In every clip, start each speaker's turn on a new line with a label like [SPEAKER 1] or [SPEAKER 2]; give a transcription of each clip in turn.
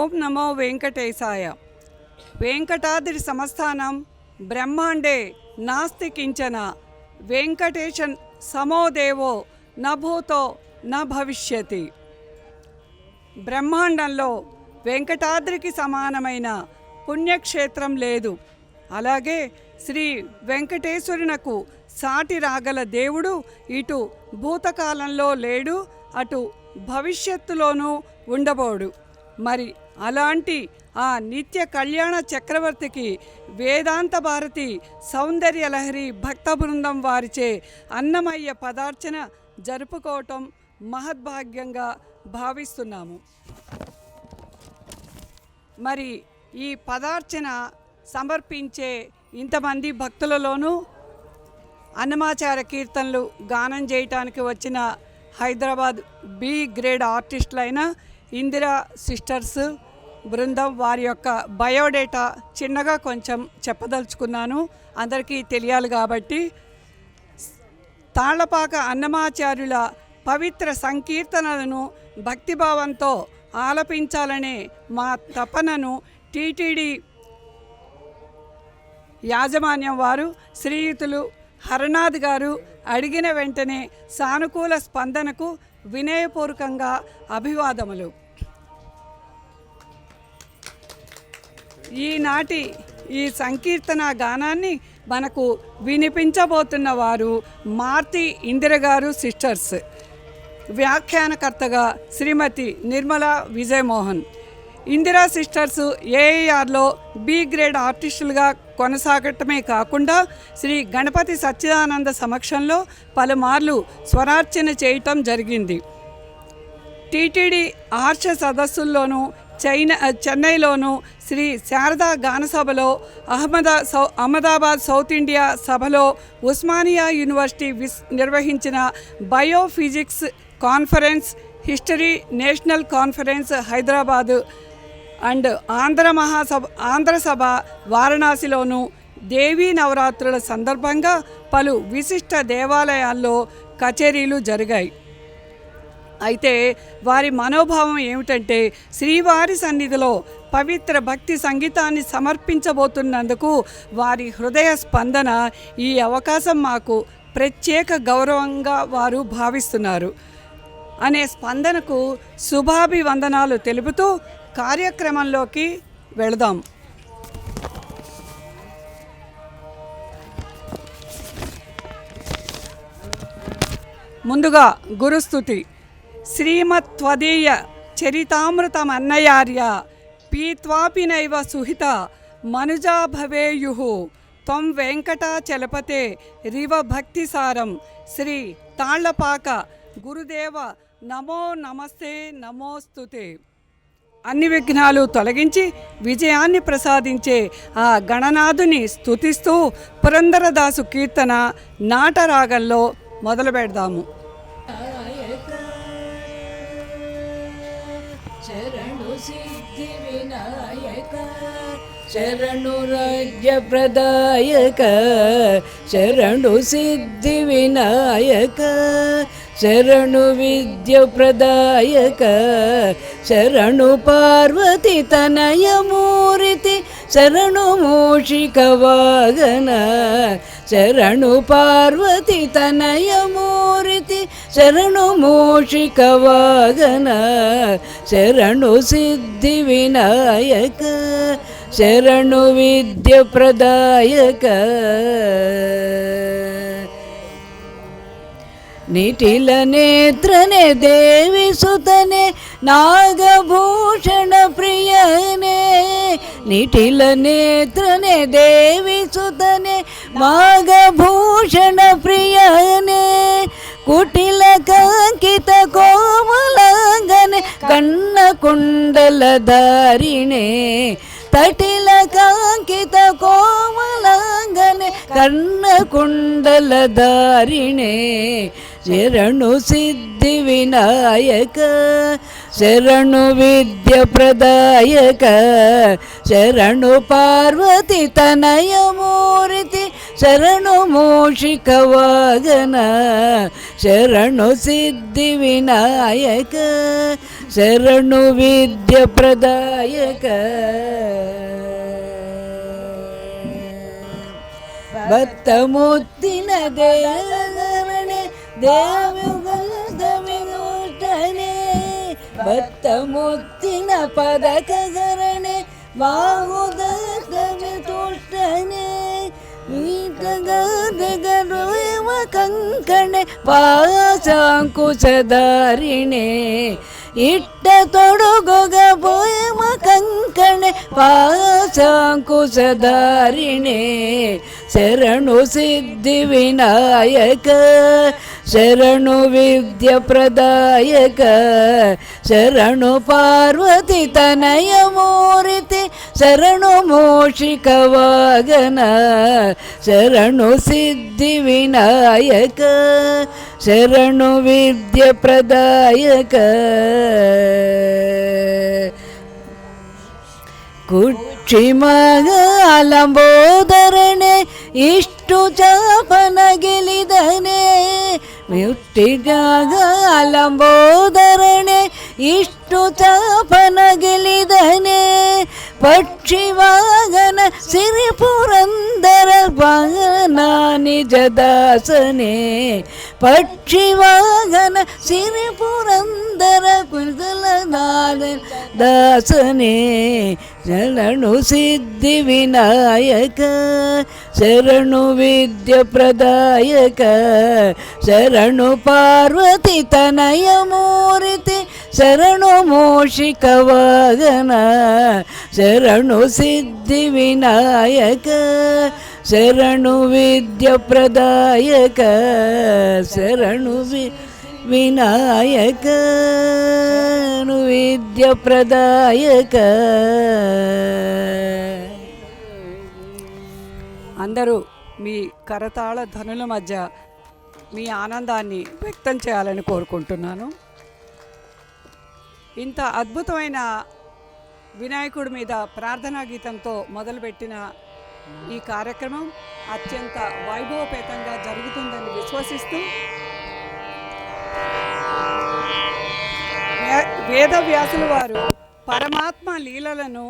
[SPEAKER 1] ఓం నమో వెంకటేశాయ. వెంకటాద్రి సంస్థానం బ్రహ్మాండే నాస్తి కించన. వెంకటేశ సమో దేవో న భూతో న భవిష్యతి. బ్రహ్మాండంలో వెంకటాద్రికి సమానమైన పుణ్యక్షేత్రం లేదు. అలాగే శ్రీ వెంకటేశ్వరునకు సాటి రాగల దేవుడు ఇటు భూతకాలంలో లేడు, అటు భవిష్యత్తులోనూ ఉండబోడు. మరి అలాంటి ఆ నిత్య కళ్యాణ చక్రవర్తికి వేదాంత భారతి సౌందర్యలహరి భక్త బృందం వారిచే అన్నమయ్య పదార్చన జరుపుకోవటం మహద్భాగ్యంగా భావిస్తున్నాము. మరి ఈ పదార్చన సమర్పించే ఇంతమంది భక్తులలోనూ అన్నమాచార్య కీర్తనలు గానం చేయటానికి వచ్చిన హైదరాబాద్ బి గ్రేడ్ ఆర్టిస్టులైన ఇందిరా సిస్టర్స్ బృందం వారి యొక్క బయోడేటా చిన్నగా కొంచెం చెప్పదలుచుకున్నాను, అందరికీ తెలియాలి కాబట్టి. తాళ్లపాక అన్నమాచార్యుల పవిత్ర సంకీర్తనలను భక్తిభావంతో ఆలపించాలనే మా తపనను టీటీడీ యాజమాన్యం వారు శ్రీయుతులు హరనాథ్ గారు అడిగిన వెంటనే సానుకూల స్పందనకు వినయపూర్వకంగా అభివాదములు. ఈనాటి ఈ సంకీర్తన గానాన్ని మనకు వినిపించబోతున్న వారు మార్తి ఇందిర గారు సిస్టర్స్, వ్యాఖ్యానకర్తగా శ్రీమతి నిర్మలా విజయమోహన్. ఇందిరా సిస్టర్స్ ఏఐఆర్లో బి గ్రేడ్ ఆర్టిస్టులుగా కొనసాగటమే కాకుండా శ్రీ గణపతి సచ్చిదానంద సమక్షంలో పలుమార్లు స్వరార్చన చేయటం జరిగింది. టీటీడీ ఆర్ష సదస్సుల్లోనూ చెన్నైలోనూ శ్రీ శారదా గానసభలో అహ్మదాబాద్ సౌత్ ఇండియా సభలో ఉస్మానియా యూనివర్సిటీ నిర్వహించిన biophysics conference, history national conference Hyderabad and Andhra Sabha వారణాసిలోనూ దేవీ నవరాత్రుల సందర్భంగా పలు విశిష్ట దేవాలయాల్లో కచేరీలు జరిగాయి. అయితే వారి మనోభావం ఏమిటంటే శ్రీవారి సన్నిధిలో పవిత్ర భక్తి సంగీతాన్ని సమర్పించబోతున్నందుకు వారి హృదయ స్పందన, ఈ అవకాశం మాకు ప్రత్యేక గౌరవంగా వారు భావిస్తున్నారు అనే స్పందనకు శుభాభివందనాలు తెలుపుతూ కార్యక్రమంలోకి వెళదాం. ముందుగా గురుస్తుతి. శ్రీమత్వదీయ చరితామృతమన్నయార్య పీత్వాపి నైవ సుహిత మనుజా భవేయుః త్వం వెంకటాచలపతే రివ భక్తిసారం. శ్రీ తాళ్లపాక గురుదేవ నమో నమస్తే నమోస్తుతే. అన్ని విఘ్నాలు తొలగించి విజయాన్ని ప్రసాదించే ఆ గణనాథుని స్తుతిస్తూ పురందరదాసు కీర్తన నాటరాగంలో మొదలు పెడదాము.
[SPEAKER 2] శరణు సిద్ధి వినాయక, శరణు రాజ్య ప్రదాయక, శరణు సిద్ధి వినాయక, శరణు విద్య ప్రదాయక, శరణు పార్వతి తనయమూర్తి, శరణు మూషిక వాగన, శరణు పార్వతి తనయమూర్తి, శరణు మూషిక వాగన, శరణు సిద్ధి వినాయక, శరణు విద్య ప్రదాయక. నిటిల నేత్రనే దేవి సుతనే నాగభూషణ ప్రియనే, నిటిల నేత్రనే దేవి సుతనే నాగభూషణ ప్రియనే, కుటిల కాంకిత కోమలాంగనే కన్న కుండల ధారిణే, తటిల కాంకిత కోమలాంగనే కన్న కుండల ధారిణే, శరణు సిద్ధి వినాయక, శరణు విద్య ప్రదాయక, శరణు పార్వతి తనయమూర్తి, శరణు మూషిక వాగన, శరణు సిద్ధి వినాయక, శరణు విద్య ప్రదాయక భక్తమూర్తిన దేవరణే దేవినూటనే భక్తమూర్తిన పదకరణే బాహుదూష్టనే వీటగరువ కంకణೆ ಪಾಸಾಂಕುಶಧಾರಿಣೆ ಇಟ್ಟ ತೊಡಗೊಗ ಪೋಯಮ ಕಂಕಣೆ ಪಾಸಾಂಕುಶಧಾರಿಣೆ ಶರಣು ಸಿದ್ಧಿ ವಿನಾಯಕ ಶರಣು ವಿದ್ಯ ಪ್ರದಾಯಕ ಶರಣು ಪಾರ್ವತಿ ತನಯ ಮೂರ್ತಿ ಶರಣು ಮೂಷಿಕ ವಾಗನ ಶರಣು ಸಿದ್ಧಿ ವಿನಾಯಕ ಶರಣು ವಿದ್ಯ ಪ್ರದಾಯಕ ಕುಕ್ಷಿಮಗ ಅಲಂಬೋದರಣೆ ಇಷ್ಟು ಚಾಪನ ಗೆಲಿದನೆ ಮಿಟ್ಟಿಗಾಗ ಅಲಂಬೋದರಣೆ ಇಷ್ಟು ಚಾಪನ ಗೆಲಿದನೆ ಪಕ್ಷಿವಾಗನ ಸಿರಿ ಪುರಂದರ ವಾಗನ ನಿಜ ದಾಸನೆ ಪಕ್ಷಿವಾಗನ ಸಿರಿ ಪುರಂದರ ಕುಲನಾದ ದಾಸನೆ ಶರಣು ಸಿದ್ಧಿ ವಿನಾಯಕ ಶರಣು ವಿದ್ಯ ಪ್ರದಾಯಕ ಶರಣು ಪಾರ್ವತಿ ತನಯ ಮೂರ್ತಿ ಶರಣು ಮೂಷಿಕ ವಾಗನ ಶರಣು ಸಿದ್ಧಿ ವಿನಾಯಕ ಶರಣು ವಿದ್ಯ ಪ್ರದಾಯಕ ಶರಣು ವಿನಾಯಕ ವಿದ್ಯ ಪ್ರದಾಯಕ.
[SPEAKER 1] అందరూ మీ కరతాళ ధనుల మధ్య మీ ఆనందాన్ని వ్యక్తం చేయాలని కోరుకుంటున్నాను. ఇంత అద్భుతమైన వినాయకుడి మీద ప్రార్థనా గీతంతో మొదలుపెట్టిన ఈ కార్యక్రమం అత్యంత వైభవపేతంగా జరుగుతుందని విశ్వసిస్తూ వేదవ్యాసుల వారు పరమాత్మ లీలలను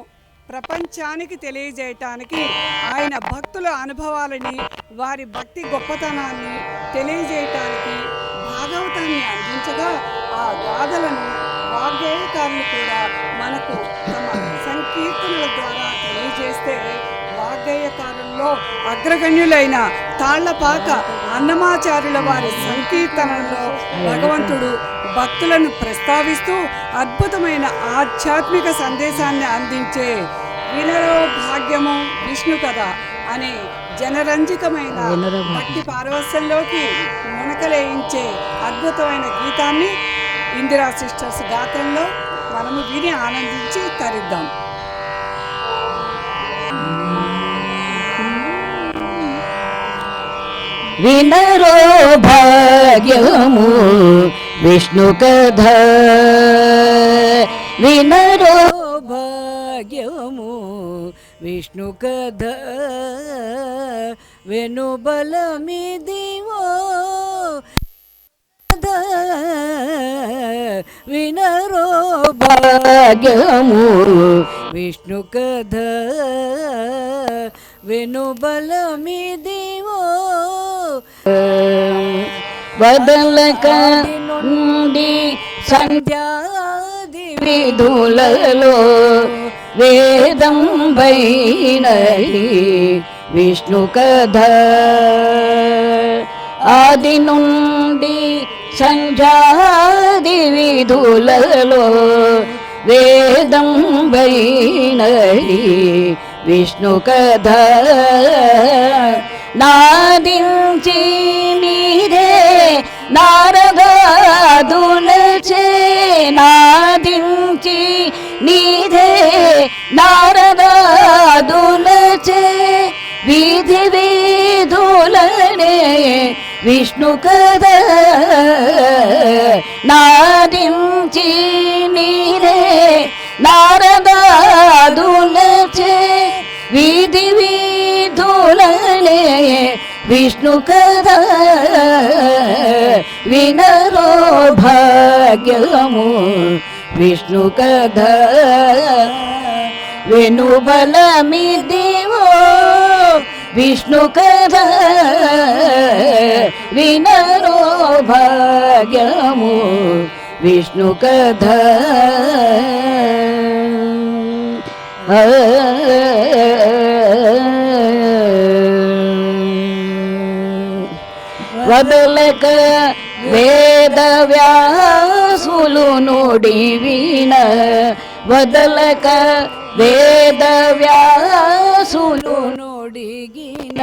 [SPEAKER 1] ప్రపంచానికి తెలియజేయటానికి ఆయన భక్తుల అనుభవాలని వారి భక్తి గొప్పతనాన్ని తెలియజేయటానికి భాగవతాన్ని అందించగా ఆ గాథలను వాగ్గేయకారులు కూడా మనకు తమ సంకీర్తనల ద్వారా తెలియజేస్తే వాగ్గేయకారుల్లో అగ్రగణ్యులైన తాళ్లపాక అన్నమాచార్యుల వారి సంకీర్తనల్లో భగవంతుడు భక్తులను ప్రస్తావిస్తూ అద్భుతమైన ఆధ్యాత్మిక సందేశాన్ని అందించే వినరో భాగ్యము విష్ణు కథ అనే జనరంజకమైన భక్తి పారవస్యంలోకి మునకలేయించే అద్భుతమైన గీతాన్ని ఇందిరా సిస్టర్స్ గాత్రంలో మనము విని ఆనందించి తరిద్దాం.
[SPEAKER 2] వినరో భాగ్యము విష్ణు కథ వినరో భాగ్యము విష్ణు కథ వెనుబలమిదివో వినరో భాగ్యము విష్ణు కథ వెనుబలమిదివో వదలక నుండి సంధ్యాది విధులలో వేదం బైనది విష్ణు కథ ఆది నుండి సంధ్యాది విధులలో వేదం బైనది విష్ణు కథ నాదించి నీరే నారదాదులచే నాదించి నీరే నారదాదులచే వీధి వీధులనే విష్ణు కథ నాదించి నీరే నారదాదులచే వీధి వీధులనే విష్ణు కథ వినరో భాగ్యము విష్ణు కథ వెనుబలమిదివో విష్ణు కథ వినరో భాగ్యము విష్ణు కథ వదలక వేద వ్యాసులు నుడి విన వదలక వేద వ్యాసులు నుడిగిన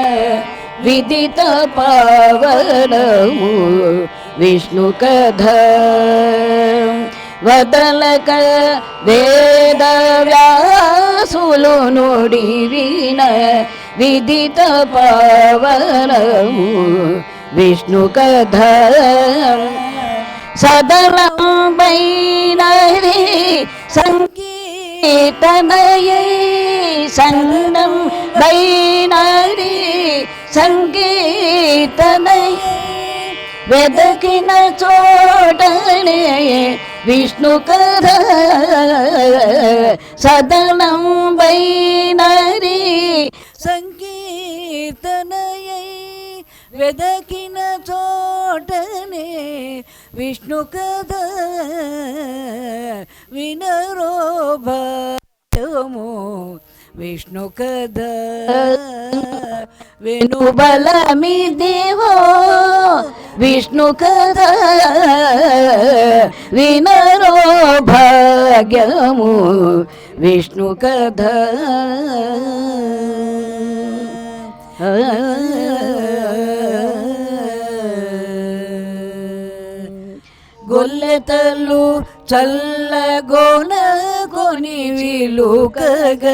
[SPEAKER 2] విదిత పావనము విష్ణు కథ వదలక వేద వ్యాసులు నుడి విన విదిత పావనము విష్ణు కథ సదరం బైనరి సంకీర్తనయై సంగం బైనరి సంకీర్తనయై వెదకిన చోటనే విష్ణు కథ సదనం బైనరి సంకీర్తనయై వెదకిన చోటనే విష్ణు కథ వినరో భాగ్యము విష్ణు కథ వెనుబలమిదివో విష్ణు కథ వినరో భాగ్యము విష్ణు కథ గొల్లెతలు చల్లగోన కొని విలుకగ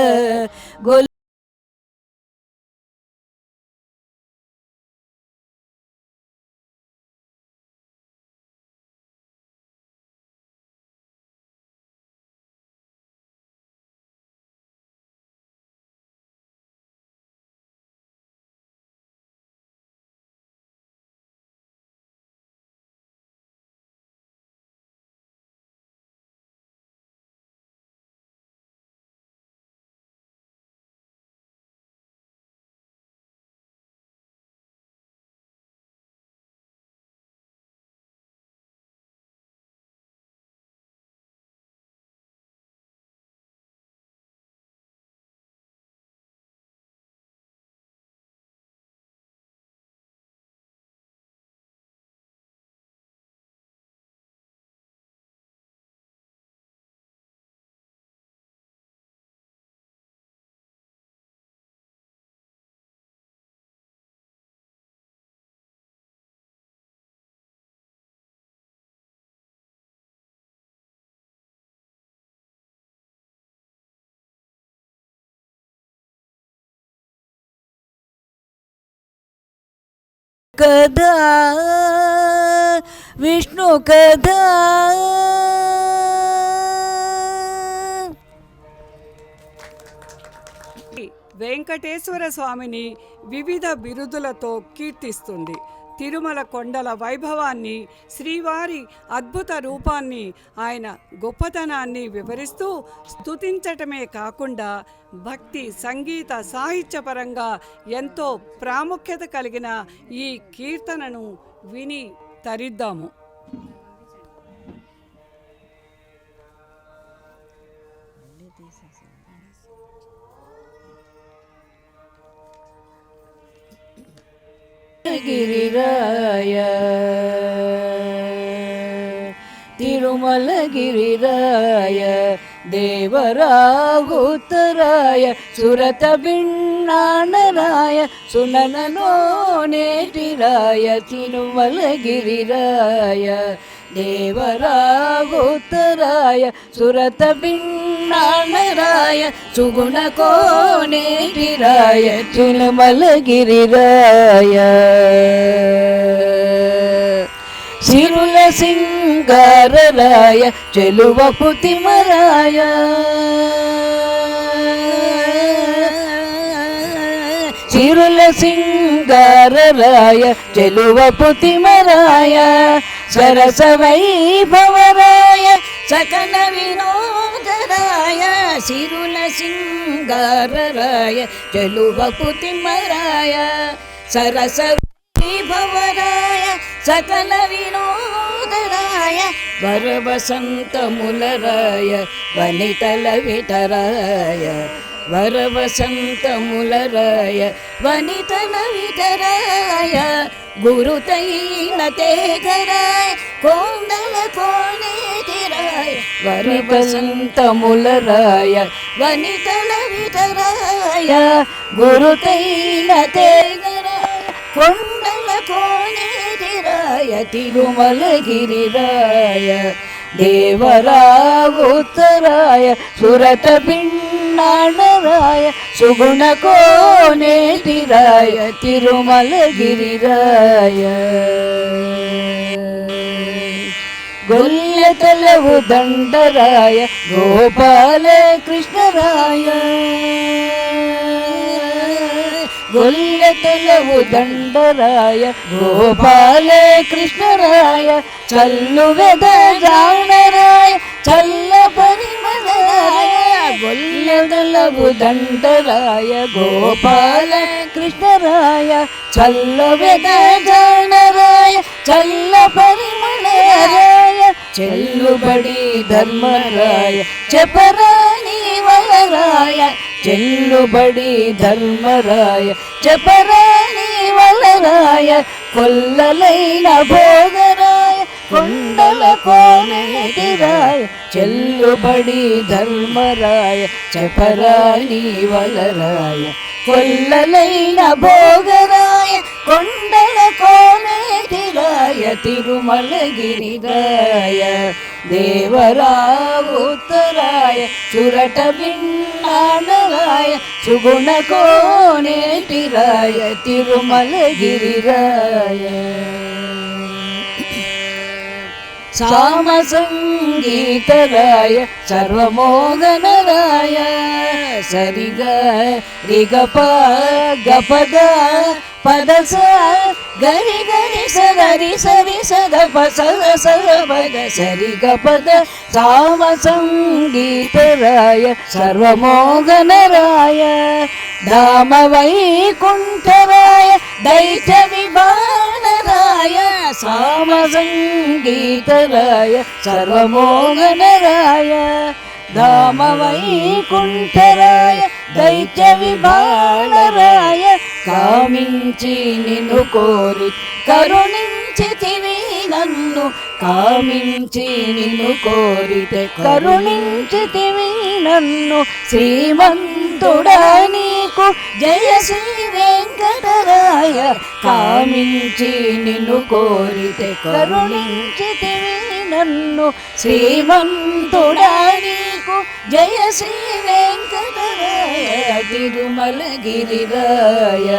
[SPEAKER 2] కథ విష్ణు కథ
[SPEAKER 1] వెంకటేశ్వర స్వామిని వివిధ బిరుదులతో కీర్తిస్తుంది. తిరుమల కొండల వైభవాన్ని, శ్రీవారి అద్భుత రూపాన్ని, ఆయన గొప్పతనాన్ని వివరిస్తూ స్తుతించటమే కాకుండా భక్తి, సంగీత, సాహిత్యపరంగా ఎంతో ప్రాముఖ్యత కలిగిన ఈ కీర్తనను విని తరిద్దాము.
[SPEAKER 2] గిరిరాయ తిరుమల గిరిరాయ దేవరాగుత్తరాయ సురత భిన్నానరాయ సుననో నేటిరాయ తిరుమల గిరిరాయ దేవరాగుత్తరాయ సురత భిన్నానరాయ సుగుణ కోనేటిరాయ తిరుమల గిరిరాయ సిరుల సింగారరాయ చెలువ పుతిమరాయ సిరుల సింగారరాయ చెలువపు తిమరాయ సరస వైభవరాయ సకల వినోదరాయ సిరుల సింగారరాయ చెలువపు తిమరాయ సరస వైభవరాయ సకల వినోదరాయ వరవసంతములరాయ వనితల వితరాయ వరవసంతములరాయ వనితల వితరాయ గురుతైన తేగరాయ కోందల కోనేతిరాయ వరవసంతములరాయ వనితల వితరాయ గురుతైన తేగరాయ కొండల కోనేతిరాయ తిరుమలగిరిరాయ దేవరావుతరాయ సురత పిండాణరాయ సుగుణ కోనేతిరాయ తిరుమలగిరిరాయ గొల్లెతలవు దండరాయ గోపాల కృష్ణరాయ గొల్లెతలవు దండరాయ గోపాల కృష్ణరాయ చల్లు వెదజానరాయ చల్ల పరిమళరాయ గొల్లెతలవు దండరాయ గోపాల కృష్ణరాయ చల్ల వెదజానరాయ చల్ల పరిమళరాయ చెల్లుబడి ధర్మరాయ చెపరాని వలరాయ చెల్లుబడి ధర్మరాయ చెపరాని వలరాయ కొల్లలైన భోగరాయ కొండల కోనేతిరాయ చెల్లుబడి ధర్మరాయ చెపరాని వలరాయ కొల్లలైన భోగరాయ కొండల కోనేతిరాయ తిరుమలగిరిరాయ దేవరావుతరాయ సురట పిండాణరాయ సుగుణ కోనేతిరాయ తిరుమలగిరిరాయ సామ సంగీతరాయ సర్వమోగనరాయ సరిగ రిగప గపద పదస గరి గరి సరి సరి సదప సద సద పద సరి గపద సామ సంగీతరాయ సర్వమోగనరాయ ధామ వైకుంఠరాయ దైత్య విభానరాయ సామ సంగీతరాయ సర్వమోగనరాయ ధామ వైకుంఠరాయ దైత్య విభానరాయ కామించి నిన్ను కోరి కరుణించితివి నన్ను కామించి నిన్ను కోరితే కరుణించితివి నన్ను శ్రీమంతుడా నీకు జయ శ్రీ వెంకటరాయ కామించి నిన్ను కోరితే కరుణించితివి నన్ను శ్రీమంతుడా నీకు జయ శ్రీ వెంకటరాయ తిరుమలగిరిరాయ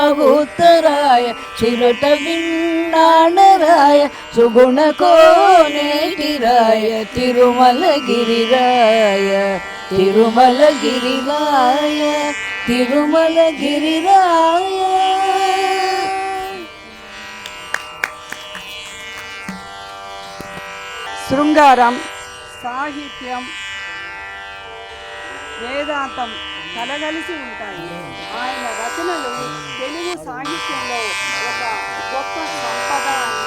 [SPEAKER 2] దేవరావుతరాయ సురట పిండాణరాయ సుగుణ కోనేటిరాయ తిరుమలగిరిరాయ తిరుమలగిరిరాయ తిరుమలగిరిరాయ.
[SPEAKER 1] శృంగారం, సాహిత్యం, వేదాంతం కలగలిసి ఉంటాయి. ఆయన రచనలు తెలుగు సాహిత్యంలో ఒక గొప్ప సంపద అని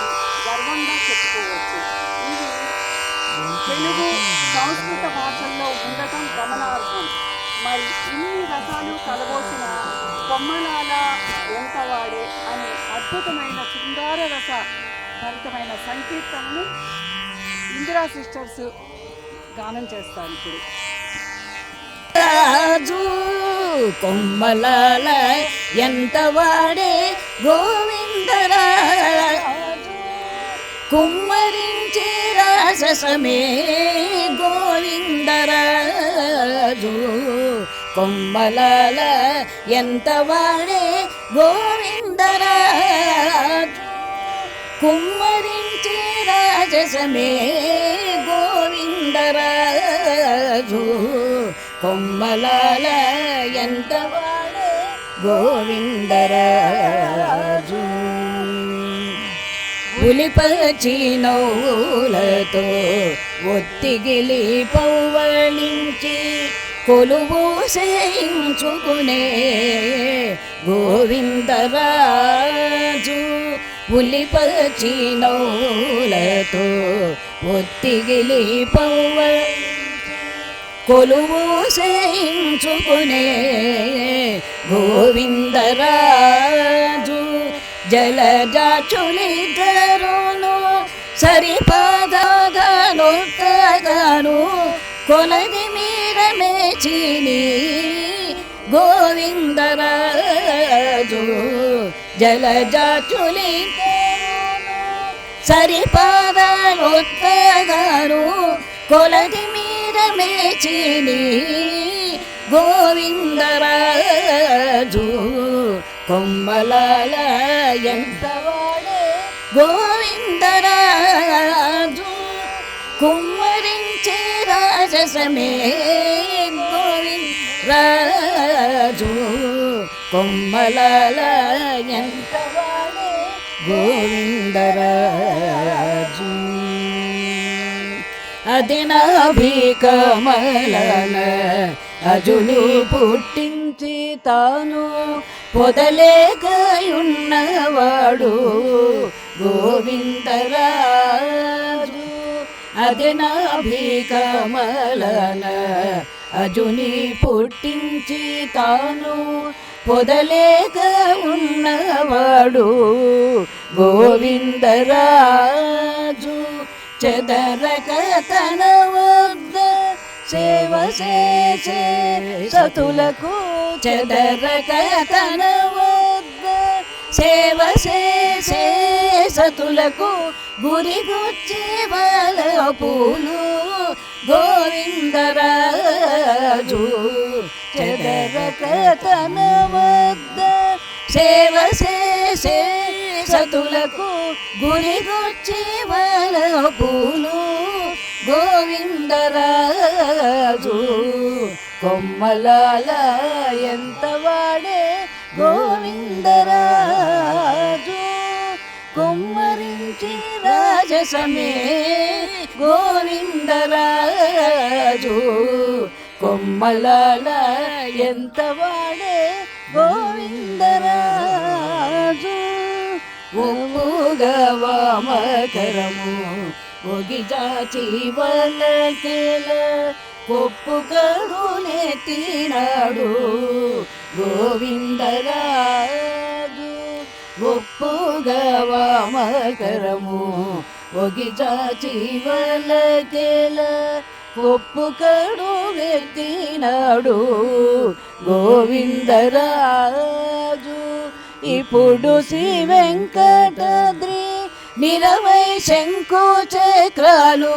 [SPEAKER 1] గర్వంగా చెప్పుకోవచ్చు. ఇవి తెలుగు సంస్కృత భాషల్లో ఉండటం గమనార్హం. మరి ఇన్ని రసాలు కలబోసిన కొమ్మలాల ఎంతవాడే అనే అద్భుతమైన శృంగార రస భరితమైన సంకీర్తనను ఇందిరా సిస్టర్స్ గానం చేస్తారు. ఇప్పుడు
[SPEAKER 2] రాజు కొమ్మలాల ఎంత వాడే గోవిందరాజు కుమ్మరించి రాససమే గోవిందరాజు కొమ్మలాల ఎంత వాడే గోవిందరాజు కుమ్మరించి రాజసమే గోవిందరాజు కొమ్మలాల ఎంత వాడే గోవిందరాజు ఉలిపచి నవ్వులతో ఒత్తిగిలి పౌవళించి కొలువు చేయించుకునే గోవిందరాజు ఉలిపచి నవ్వులతో ఒత్తిగిలి కొలువు చేయించుకునే గోవిందరాజు జలజాచులిద్దరును సరిపదగాను కొలది మీర మేచిని గోవిందరాజు జలజాచులిద్దరును సరిపదగాను కొలది మీర మేచిని గోవిందరాజు కొమ్మలాల ఎంతవాడే గోవిందరాజు కుమ్మరించే రాజసమే గోవిందరాజు కొమ్మలాల ఎంతవాడే గోవిందరాజు అదినాభికమలన అజుని పుట్టించి తాను పొదలేకయున్నవాడు గోవిందరాజు అదినాభికమలన అజుని పుట్టించి తాను పొదలేక ఉన్నవాడు గోవిందరాజు చెదరక తన వద్ద సేవ చేసే సతులకు చెదరక తన వద్ద సేవ చేసే సతులకు గురిగొచ్చే వాళ్ళ పూలు గోవిందరాజు చెదరక తన వద్ద సేవ చేసే సతులకు గురిగొచ్చే వాళ్ళ పూలు గోవిందరాజు కొమ్మలాల ఎంత వాడే గోవిందరాజు కొమ్మరించి రాజసమే గోవిందరాజు కొమ్మలాల ఎంత వాడే గోవిందరాజు వామకరము ఒగిజాచి వలకెల కొప్పు కడునెత్తినాడు గోవిందరాజు ఒప్పుగా వామకరము ఒగిజాచి వలకెల కొప్పు కడునెత్తినాడు గోవిందరాజు ఇప్పుడు శ్రీ వెంకటాద్రి నిరవై శంకు చక్రాలు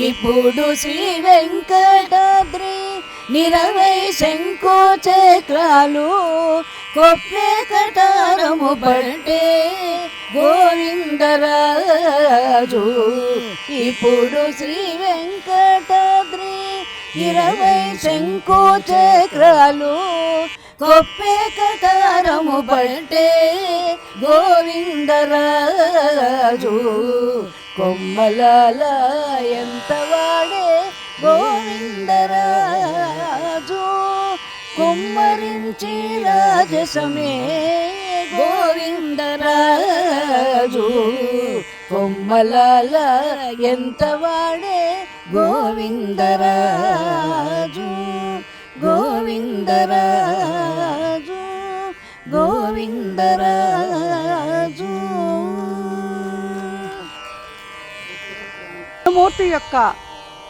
[SPEAKER 2] ఇప్పుడు శ్రీ వెంకటాద్రి నిరవై శంకు చక్రాలు కొప్పే కటారము పట్టే గోవిందరాజు ఇప్పుడు శ్రీ వెంకటాద్రి 20 శంకు చక్రాలు కొప్పే కటారము పట్టే గోవిందరాజు కొమ్మలాల ఎంత వాడే గోవిందరాజు కుమ్మరించి రాజసమే గోవిందరాజు కొమ్మలాల ఎంత వాడే గోవిందరాజు గోవిందరాజు గోవిందరాజు.
[SPEAKER 1] మూర్తి యొక్క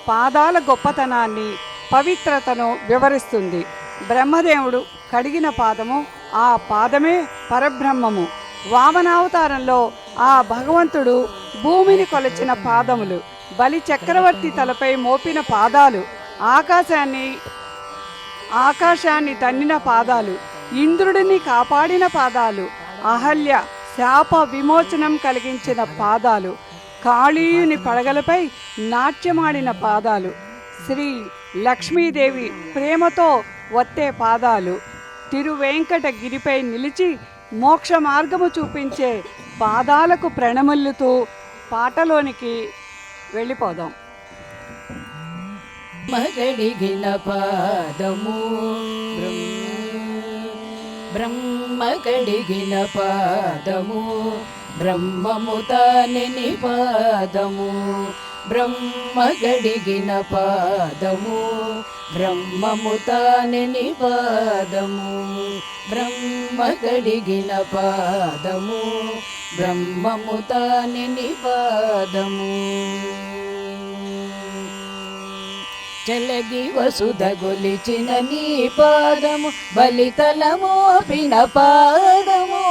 [SPEAKER 1] పాదాల గొప్పతనాన్ని పవిత్రతను వివరిస్తుంది. బ్రహ్మదేవుడు కడిగిన పాదము, ఆ పాదమే పరబ్రహ్మము. వామనావతారంలో ఆ భగవంతుడు భూమిని కొలిచిన పాదములు, బలి చక్రవర్తి తలపై మోపిన పాదాలు, ఆకాశాన్ని తన్నిన పాదాలు, ఇంద్రుడిని కాపాడిన పాదాలు, అహల్య శాప విమోచనం కలిగించిన పాదాలు, కాళీయుని పడగలపై నాట్యమాడిన పాదాలు, శ్రీ లక్ష్మీదేవి ప్రేమతో ఒత్తే పాదాలు, తిరువేంకటగిరిపై నిలిచి మోక్ష మార్గము చూపించే పాదాలకు ప్రణమిల్లుతూ పాటలోనికి వెళ్ళిపోదాం.
[SPEAKER 2] మగడిగిన పాదము బ్రహ్మ కడిగిన పాదము బ్రహ్మము తాని పాదము బ్రహ్మ గడిగిన పాదము బ్రహ్మము తాని పాదము బ్రహ్మ గడిగిన పాదము బ్రహ్మము తాని పాదము చలగి వసుధ గొలిచిన నీ పాదము బలితలమోపిన పాదము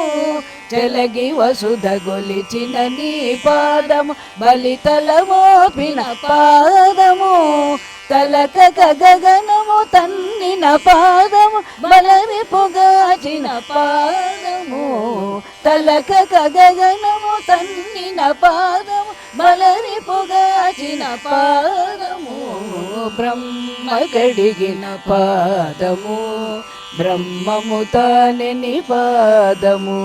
[SPEAKER 2] చలగి వసుధ గొలిచిన నీ పాదము బలితలమోపిన పాదము తలకక గగనము తన్నిన పాదము బలరి పొగాచిన పాదము తలకక గగనము తన్నిన పాదము బలరి పొగాచిన పాదము బ్రహ్మ గడిగిన పాదము బ్రహ్మము తాని పాదము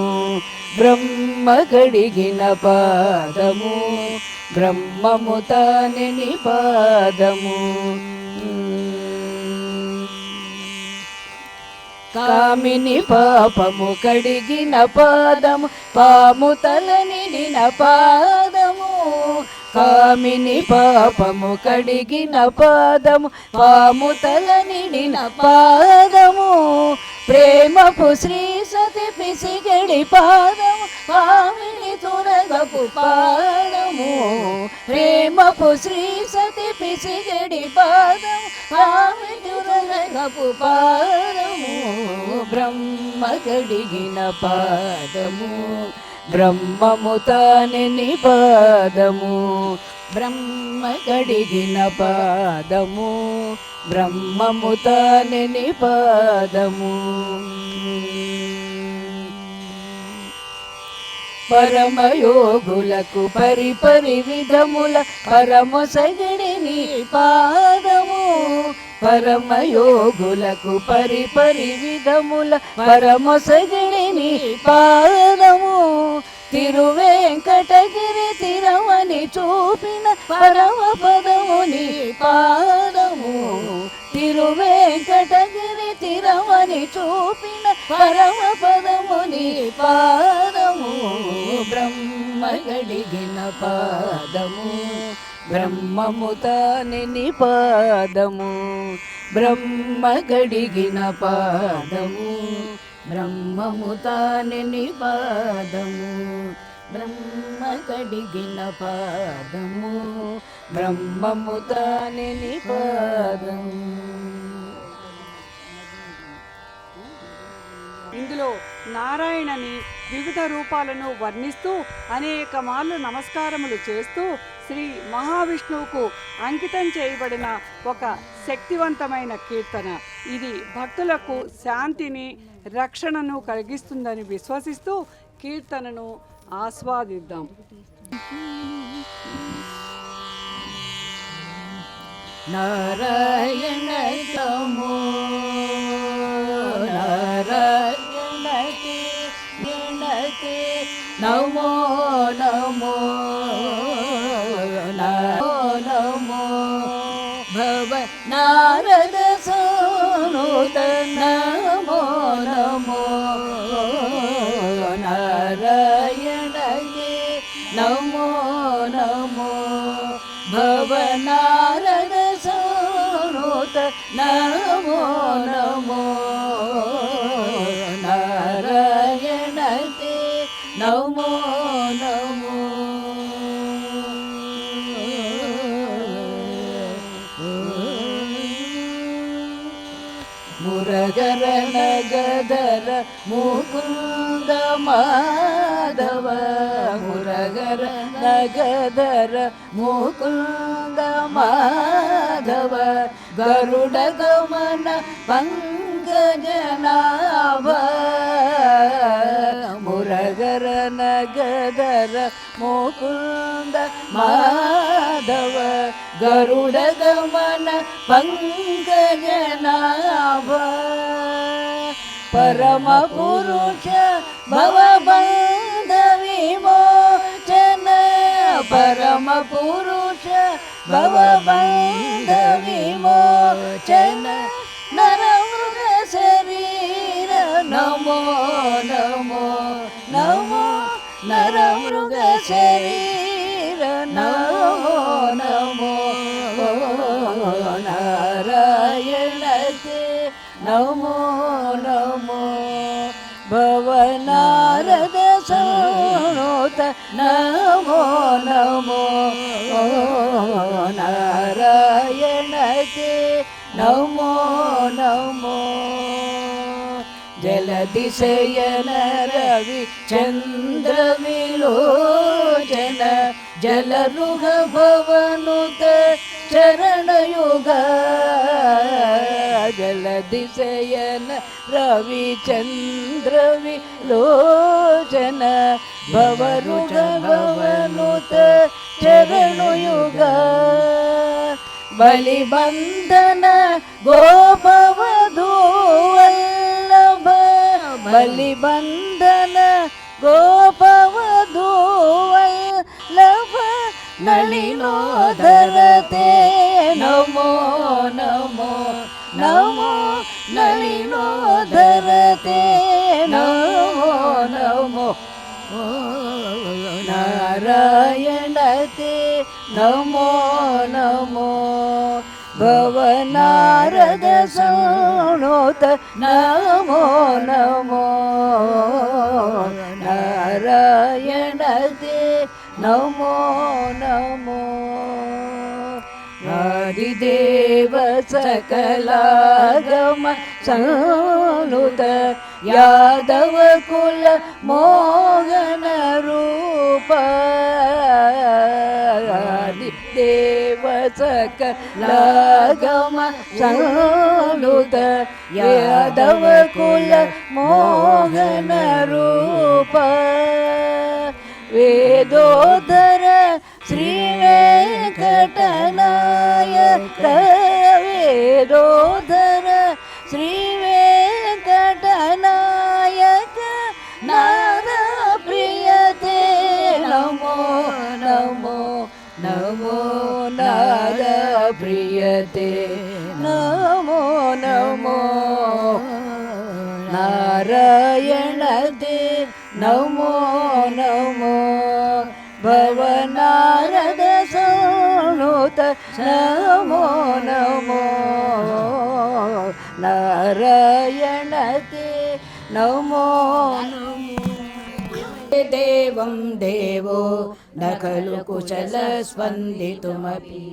[SPEAKER 2] బ్రహ్మ గడిగిన పాదము బ్రహ్మము తాని పాదము కామిని పాపము కడిగిన పాదము పాము తలనిడిన పాదము కామిని పాపము కడిగిన పాదము పాము తలనిడిన పాదము ప్రేమపు శ్రీ సతి పిసిగడి పాదము పామిని తురగపు పాదము ప్రేమపు శ్రీ సతి పిసిగడి పాదము పామిని తురగపు పాదము బ్రహ్మ గడిగిన పాదము బ్రహ్మము తాని పాదము బ్రహ్మ గడిగిన పాదము బ్రహ్మము తాని పాదము పరమయోగులకు పరిపరి విధముల పరమొసగడి నీ పాదము పరమయోగులకు పరిపరి విధముల పరమొసగడి నీ పాదము తిరువేంకటగిరి తిరమని చూపిన పరమ పదము నీ పాదము తిరువేంకటగిరి తిరమని చూపిన పరమ పదము నీ పాదము బ్రహ్మ గడిగిన పాదము బ్రహ్మము తాని పాదము బ్రహ్మ గడిగిన పాదము బ్రహ్మము తాని పాదము బ్రహ్మ గడిగిన పాదము బ్రహ్మము తాని పాదము.
[SPEAKER 1] ఇందులో నారాయణని వివిధ రూపాలను వర్ణిస్తూ అనేక మార్లు నమస్కారములు చేస్తూ శ్రీ మహావిష్ణువుకు అంకితం చేయబడిన ఒక శక్తివంతమైన కీర్తన. ఇది భక్తులకు శాంతిని రక్షణను కలిగిస్తుందని విశ్వసిస్తూ కీర్తనను ఆస్వాదిద్దాం.
[SPEAKER 2] నారాయణ తమో నారాయణతే గణతే నమో నమో నమో భవ నారద సోనుత నమో నమో నారాయణతే నమో నమో భవ నారద సోనుత నమో నమో నారాయణతే నమో నమో మురగర నగదర ముకుంద మాధవ మురగర నగదర ముకుంద మాధవ గరుడ గమన పంకజనాభ మురగర నగదర ముకుంద మాధవ గరుడ గమన పంకజనాభ परम पुरुष भवबन्ध विमोचन परम पुरुष भवबन्ध विमोचन नरमृग शरीर नमो नमो नमो नरमृग शरीर नमो नमो नारायण ते नमो नमो भवनारद सनोत नमो नमो नारायण ते नमो नमो जलदिशयन रवि चंद्र विलोचन जलरुह भवनुत चरणयुग जलदिशयन रवि चंद्र विलोचन भवरुह भवनुत चरणयुग बलिबंधन गोपवधूवल्लभ बलिबंधन गोपवधूवल्लभ नलिनोदर ते नमो नमो नमो नलिनोदर ते नमो नमो नारायण ते नमो नमो भवनारद सनोत नमो नमो नारायण ते नमो नमो आदिदेव सकलागम सनुत यादव कुल मोहन रूप आदिदेव सकलागम सनुत यादव कुल मोहन रूप वेदोदर श्री वेंकटनायक वेदोदर श्री वेंकटनायक नाद प्रियते नमो नमो नमो नाद प्रियते नमो नमो नारायण ते नमो नमो भवनारद सनुत नमो नमो नारायण ते नमो नमो देवं देवो न खलु कुशल स्पन्दितुमपि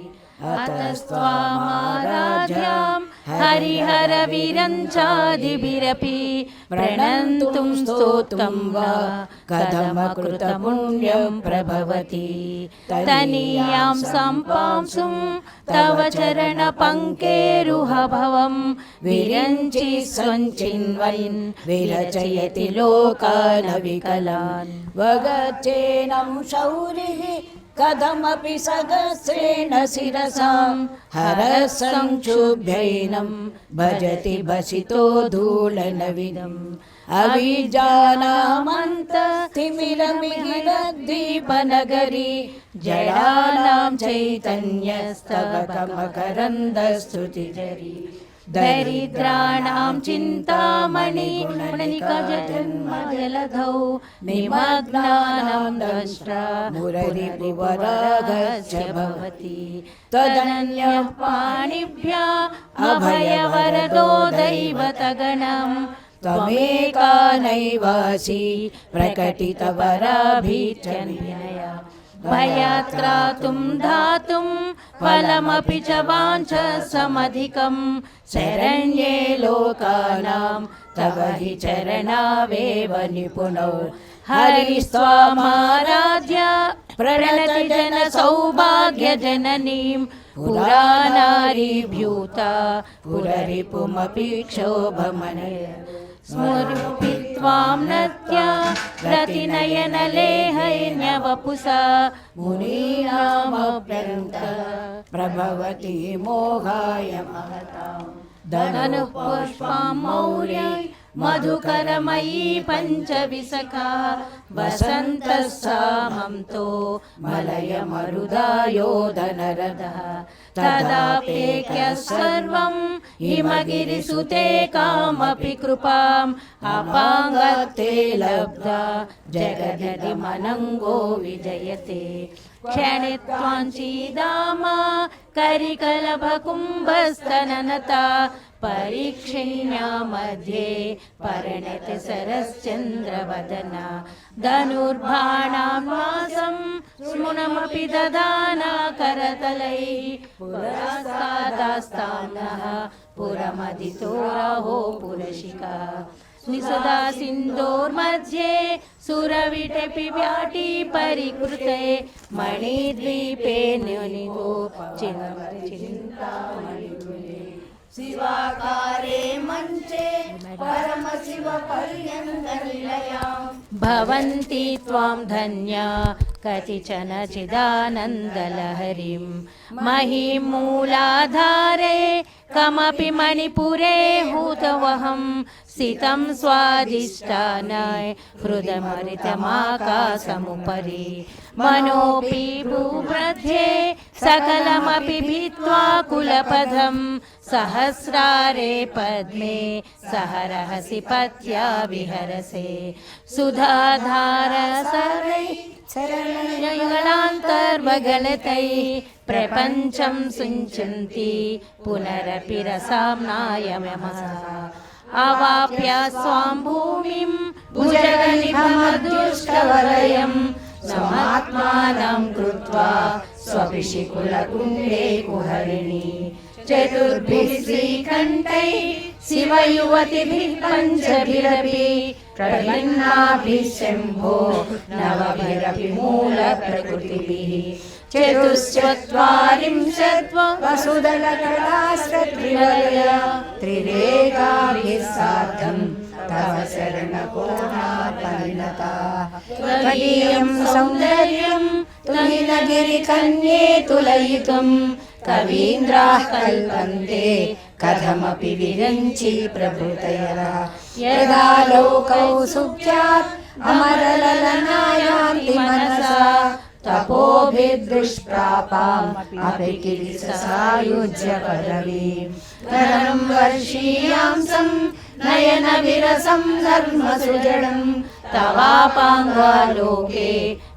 [SPEAKER 2] अतस्त्वामाराध्यां हरिहर विरञ्चादिभिरपि प्रणन्तुं स्तोत्रं वा कथमकृतपुण्यं प्रभवति तनीयां सम्पांसुं तव चरणपङ्केरुहभवं विरञ्चि स्वञ्चिन्वन् विरचयति लोकान् विकलान् वगच्चेनं शौरिः कथमपि सहस्रेण शिरसां हरसंक्षुभ्यैनं भजति भसितो धूलनविदम् अविजानामन्तस्तिमिरमिहिरद्वीपनगरी जडानां चैतन्यस्तबकमकरन्दस्तुतिजरी दरिद्राणां चिन्तामणि गुणनिकजन्मजलधौ निमग्नानां दंष्ट्रा मुररिपुवरागश्च भवति तदन्यः पाणिभ्या अभयवरदो दैवतगणं त्वमेका नैवासि प्रकटितवराभिचन्यया भयात्रातुं धातुं फलमपि च वाञ्छसमधिकं शरण्ये लोकानां तव हि चरणावेव निपुणौ हरिस्त्वामाराध्य प्रणत जन सौभाग्य जननीं पुराणारिभ्यूता पुररिपुमपि क्षोभमनय स्मृति त्वां नत्या रतिनयनलेहैन्यवपुषा मुनीनामप्यन्त प्रभवति मोहाय महतां धनुः पुष्पं मौर्यै మధుకరమయీ పంచవిశఖా వసంతః సామంతో మలయమరుదాయోధనరథः తదాప్యేక్యः సర్వం హిమగిరిసుతే కామపి కృపాం అపాంగతే లబ్ధా జగదధిమనంగో విజయతే క్షణిత్వాంచీదామా కరికలభకుంభస్తననతా పరీక్షిణ్యా మధ్యే పరిణతి సరశ్చంద్రవదనా ధనుర్బాణాం మాసం స్మునమపి దదానా కరతలైః పురస్తాదాస్తామ్నః పురమదితోరహో పురశిఖా నిసదా సింధోర్मध्ये సురవిటపి వ్యాటి పరికృతే మణిద్వీపే న్యూనితో చింతామణిగృహే
[SPEAKER 3] శివాకారే మంచే పరమశివ పర్యంత నిలయాం
[SPEAKER 2] భవంతి త్వాం ధన్యా కతిచన చిదానందలహరిం మహీం మూలాధారే కమపి మణిపురే హూతవహం స్థితం స్వాదిష్టానాయ హృదమరితమాకాశముపరి మనోపి భూమధ్యే సకలమపి భిత్వా కులపథం సహస్రారే పద్మే సహరహసి పత్యా విహరసే సుధాధార సరై చరణయుగళాంతర్వగళతైః ప్రపంచం సుంచంతి పునరపి రసామ్నాయమమసః అవాప్య స్వాం భూమిం భుజగనిభమదృష్టవలయం సమాత్మానం కృత్వా స్వపిశికులకుండే కుహరిణి చతుర్భిః శ్రీకంఠైః శివయువతిభిః పంచభిరపి ప్రభిన్నాభిः శంభో నవభిరపి మూలప్రకృతిభిः చతుశ్చత్వారింశత్ వసుదలకళాశ్రత్రివలయ త్రిరేకాభిः సార్ధం తవ శరణకోణాపరిణతా త్వదీయం సౌందర్యం తుహినగిరికన్యే తులయితుం కవీంద్రాः కల్పन्ते కథమపి విరంచి ప్రభృతయః యదా లోకౌ సుఖ్యాత్ అమరలలనాయాంతి మనసా తపోభిదృష్ప్రాపాం అపి కిరిసాయుజ్య పదవీం నరం వర్షీయాంసం నయన విరసం ధర్మసుజడం తవాపాంగాలోకే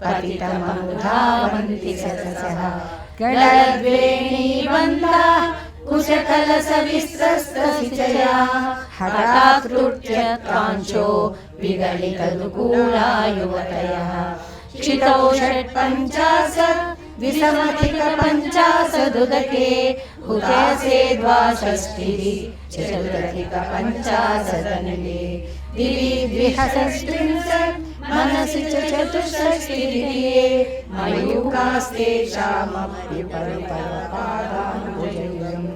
[SPEAKER 2] పతితమనుధావంతి సరసః గళద్వేణీవంతా కుశకలసవిస్రస్తసిచయా హఠాత్కృత్య కాంచో విగలితదుకూలా యువతయః क्षितौ षट्पञ्चाशत् विषमधिकपञ्चाशदुदके हुतसे द्वाषष्टिः चतुरधिकपञ्चाशदनले दिवि द्विषष्टिंशत् मनसि च चतुष्षष्टिरिये मयूखास्तेषामपि परिपरपादाम्बुजयुगम्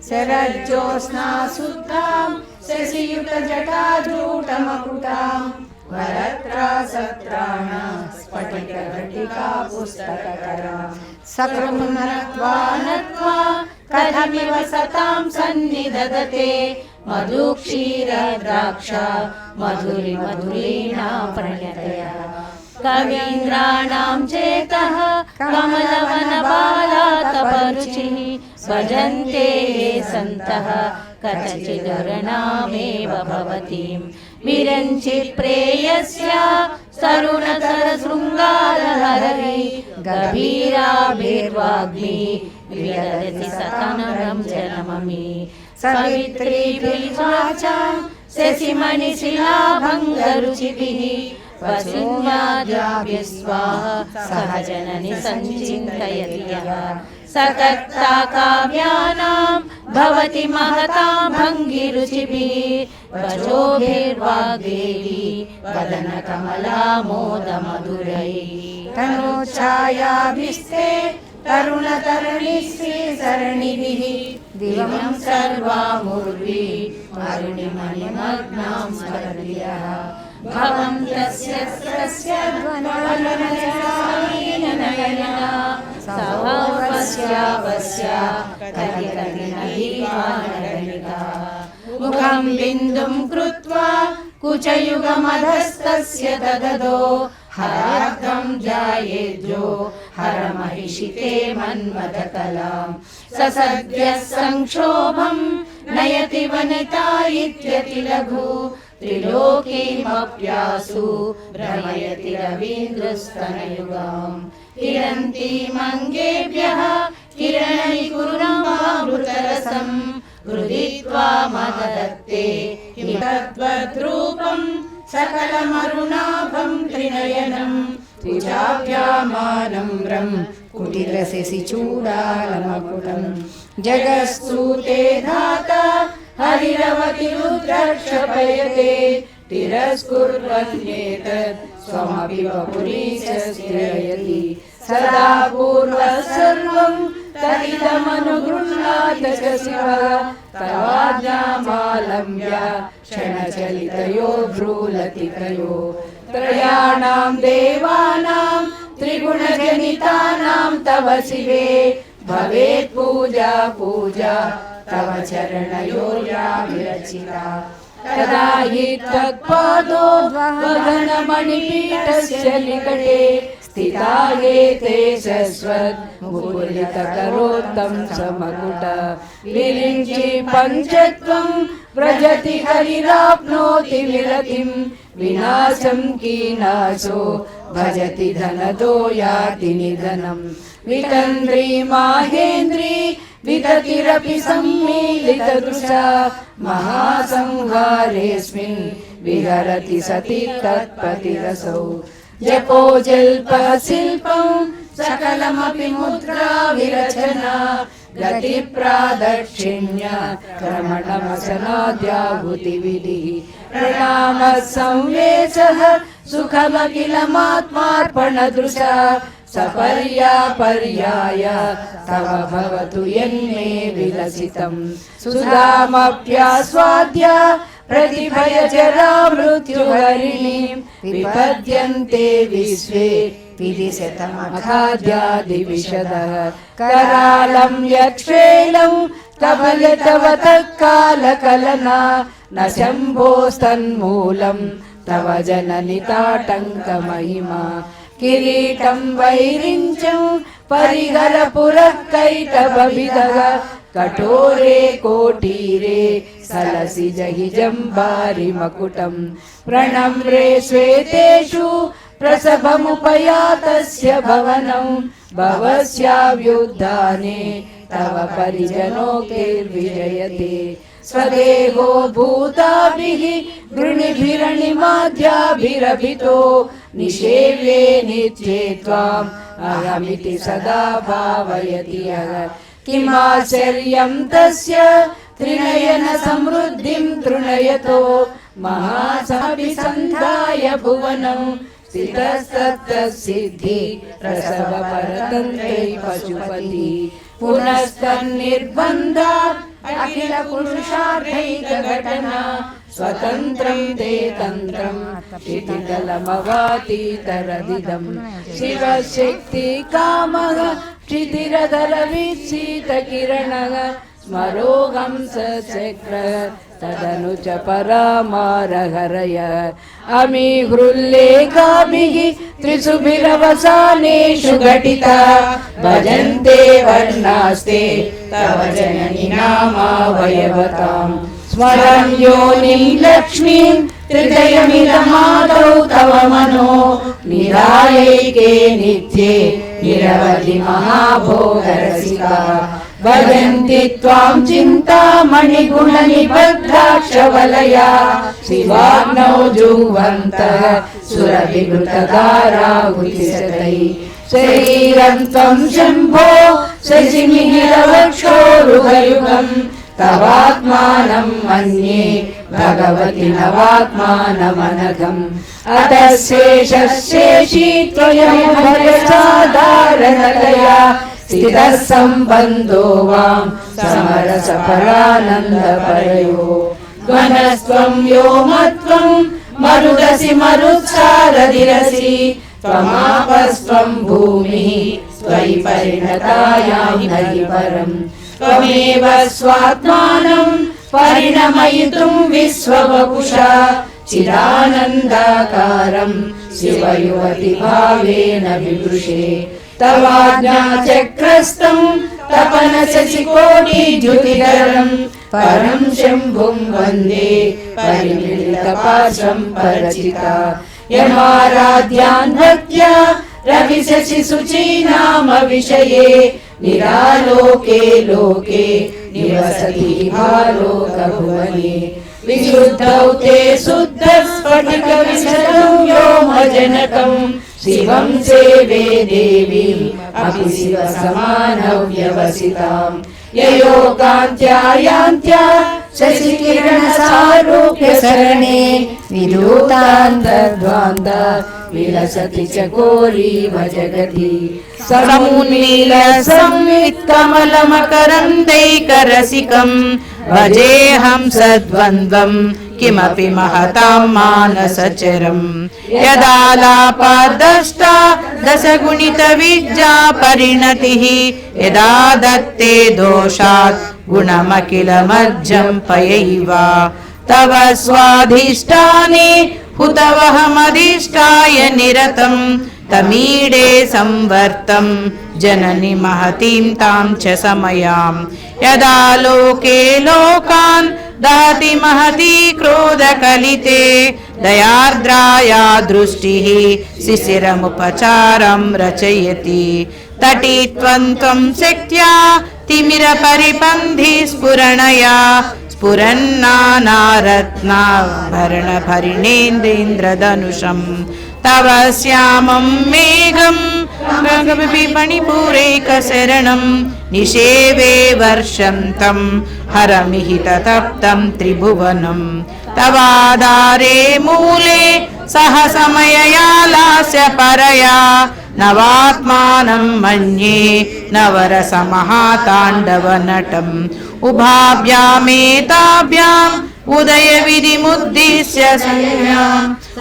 [SPEAKER 2] शरज्योत्स्ना शुद्धां शशियुतजटाजूटमकुटां वरत्रासत्राण स्फटिकघटिका पुस्तककरा सकृन्नत्वा नत्वा कथमिव सतां सन्निदधते मधुक्षीरद्राक्षा मधुरिमधुरीणा प्रणतयः कवीन्द्राणां चेतः कमलवनबालातपरुचिः भजन्ते ये सन्तः कथचिदुरणामेव भवतीं विरञ्चित् प्रेयस्य तरुणतरशृङ्गारहरी गभीराभिर्वाग्मी विदधति सतनं जनममी सवित्रीभिर्वाचां शशिमणिशिलाभङ्गरुचिभिः वसुन्याद्याभ्यः स्वाहा सहजननि सञ्चिन्तयति यः सकर्ता काव्यानां भवति महतां भङ्गिरुचिभिः वचोभिर्वाग्देवी वदनकमलामोदमधुरैः तनोच्छायाभिस्ते तरुणतरणिश्रीसरणिभिः दिवं सर्वामुर्वी अरुणिमणिमग्नां स्मर्यः भवं तस्य ध्वननयना सभावस्यावस्या कलिकलिनदीवानगणिका मुखं बिन्दुं कृत्वा कुचयुगमधस्तस्य दददो हरार्थं ध्यायेद्यो हरमहिषिते मन्मथकलां ससद्यः संक्षोभं नयति वनिता इत्यति लघु त्रिलोकीमप्यासु भ्रमयति रवीन्द्रस्तनयुगां किरन्तीमङ्गेभ्यः किरणनिकुरमामृतरसं हृदित्वा मददत्ते तद्वद्रूपं सकलमरुणाभं त्रिनयनं त्रिजाभ्यामानम्रं कुटिलशशिचूडालमकुटं जगत्सूते धाता हरिरवतिरुद्रक्षपयते तिरस्कुर्वन्येतत् स्वमपि वपुरीशस्थिरयति सदा पूर्वः सर्वं तदिदमनुगृह्णात च शिवः तवाज्ञामालम्ब्य क्षणचलितयो भ्रूलतिकयो त्रयाणां देवानां त्रिगुणजनितानां तव शिवे भवेत् पूजा पूजा तव चरणयोर्या विरचिता तदा हि त्वत्पादो वदनमणिपीठस्य निकटे स्थिता ये ते शश्वत् मुकुलितकरोत्तं समकुट विरिञ्चि पञ्चत्वं व्रजति हरिराप्नोति विरतिं विनाशं कीनाशो भजति धनदो याति निधनं वितन्द्री माहेन्द्री विततिरपि सम्मीलितदृशा महासंहारेऽस्मिन् विहरति सति तत्पतिरसौ जपो जल्पशिल्पं सकलमपि मुद्रा विरचना गतिप्रादक्षिण्य क्रमणमसनाद्याहुतिविधिः प्रणामः संवेशः सुखमखिलमात्मार्पणदृशा सपर्यापर्याय तव भवतु यन्मे विलसितं सुधामप्यास्वाद्य प्रतिभयजरा मृत्युहरिणीं विपद्यन्ते विश्वे विदिशतमखाद्यादिविशदः करालं यक्षेलं कबलितवतः कालकलना न शम्भोस्तन्मूलं तव जननिताटङ्कमहिमा किरीटं वैरिञ्चं परिहरपुरः कैटभविदः कठोरे कोटीरे सलसि जहि जम्बारिमकुटं प्रणम्रे श्वेतेषु प्रसभमुपयातस्य भवनं भवस्याव्युत्थाने तव परिजनोक्तिर्विजयते स्वदेहो भूताभिः गृणिभिरणिमाद्याभिरभितो निषेव्ये नित्ये त्वाम् अहमिति सदा भावयति यः किमाश्चर्यं तस्य त्रिनयन समृद्धिं तृणयतो महासमभिसन्धाय भुवनं स्थितस्तत्र सिद्धि प्रसव परतन्त्रै पशुपति पुनस्तन्निर्बन्धात् अखिल पुरुषार्थैकघटना स्वतन्त्रं ते तन्त्रं क्षितितलमवातीतरदिदं शिवशक्ति कामः क्षितिरधरवीक्षितकिरणः स्मरोऽहं सचक्रः तदनु च परामारहरय अमीहृल्लेखाभिः त्रिसुभिरवसानेषु घटिता भजन्ते वर्णास्ते तव जननि नामावयवताम् स्मरन् योनिं लक्ष्मीं त्रिजयमिदमादौ तव मनो निरायैके नित्ये निरवधि महाभोगरसिका भजन्ति त्वां चिन्तामणिगुणनिबद्धाक्षवलया शिवाग्नौ जुह्वन्तः सुरभिघृतधाराहुतिशतैः शरीरं त्वं शम्भो शशिमिहिरवक्षोरुहयुगम् तवात्मानं मन्ये भगवति नवात्मानमनघम् अतः शेषशेषी त्वयमुभयसाधारणतया स्थितः सम्बन्धो वां समरसफलानन्दपरयो ध्वनस्त्वं व्योमत्वं मरुदसि मरुत्सारधिरसि त्वमापस्त्वं भूमिः त्वयि परिणतायां नहि परम् त्वमेव स्वात्मानं परिणमयितुं विश्ववपुषा चिदानन्दाकारं शिवयुवति भावेन विवृशे तवाज्ञाचक्रस्तं तपनशशिकोटिद्युतिधरं परं शम्भुं वन्दे परिमिलितपाशं परचिता यमाराध्यान् भक्त्या रविशशिशुचीनाम विषये निरालोके लोके निवसति भालोकभुवने विशुद्धौ ते शुद्धस्फटिकविशदं व्योमजनकं शिवं सेवे देवीम् अपि शिवसमानव्यवसितां ययोगान्त्या यान्त्या शशिकिरणसारूप्यशरणे विधूतान्तर्ध्वान्त विलसति च गौरीव जगति समुन्मील संवित्कमलमकरन्दैकरसिकं भजेऽहं सद्वन्द्वं किमपि महतां मानसचरम् यदालापादष्टा दशगुणितविद्या परिणतिः यदा दत्ते दोषात् गुणमखिलमज्जं पयैव तव स्वाधिष्ठाने हुतवहमधिष्ठाय निरतं तमीडे संवर्तं जननि महतीं तां च समयां यदा लोके लोकान् दहति महती क्रोधकलिते दयार्द्राया दृष्टिः शिशिरमुपचारं रचयति तटित्वं शक्त्या तिमिरपरिपन्थि स्फुरणया स्फुरन्नानारत्नाभरणभरिणेन्द्रेन्द्रधनुषं तव श्यामं मेघं मणिपूरैकशरणं निषेवे वर्षन्तं हरमिहिततप्तं त्रिभुवनं तवाधारे मूले सह समययालास्य परया नवात्मानं मन्ये नवरसमहाताण्डवनटम् उभाभ्यामेताभ्याम् उदयविधिमुद्दिश्य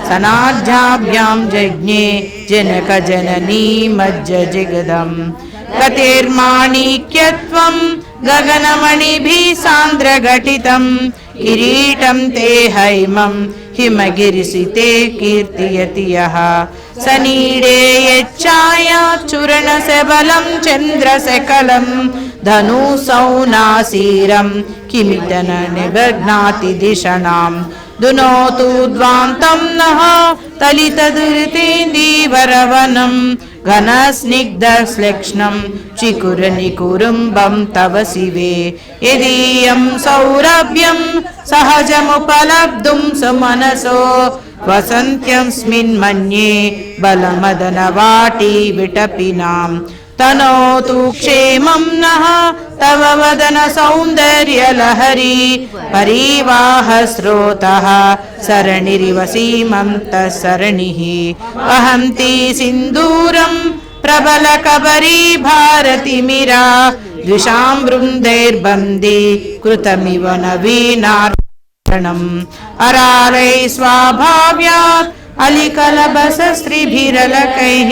[SPEAKER 2] सनाढ्याभ्यां जज्ञे जनकजननी मज्जजिगदम् गतिर्माणिक्यत्वं गगनमणिभिः सान्द्रघटितं किरीटं ते हैमं हिमगिरिसिते कीर्तयति यः सनीडे यच्चायाचूर्णशबलं चन्द्रशकलं धनुसौनासीरं किमितन निबध्नाति दिशणां दुनोतु द्वान्तं नः तलितदुरितेन्दीवरवनं घनस्निग्धश्लेक्ष्णं चिकुरनिकुरुम्बं तव शिवे यदीयं सौरभ्यं सहजमुपलब्धुं सुमनसो वसन्त्यस्मिन्मन्ये बलमदनवाटी विटपिनां तनोतु क्षेमं नः तव वदन सौन्दर्यलहरी परिवाहस्रोतः सरणिरिव सीमन्तः सरणिः वहन्ति सिन्दूरं प्रबलकबरी भारतिमिरा द्विषां वृन्दैर्बन्दी कृतमिव नवीनार्पणम् अरारै स्वाभाव्यात् अलिकलभसस्त्रिभिरलकैः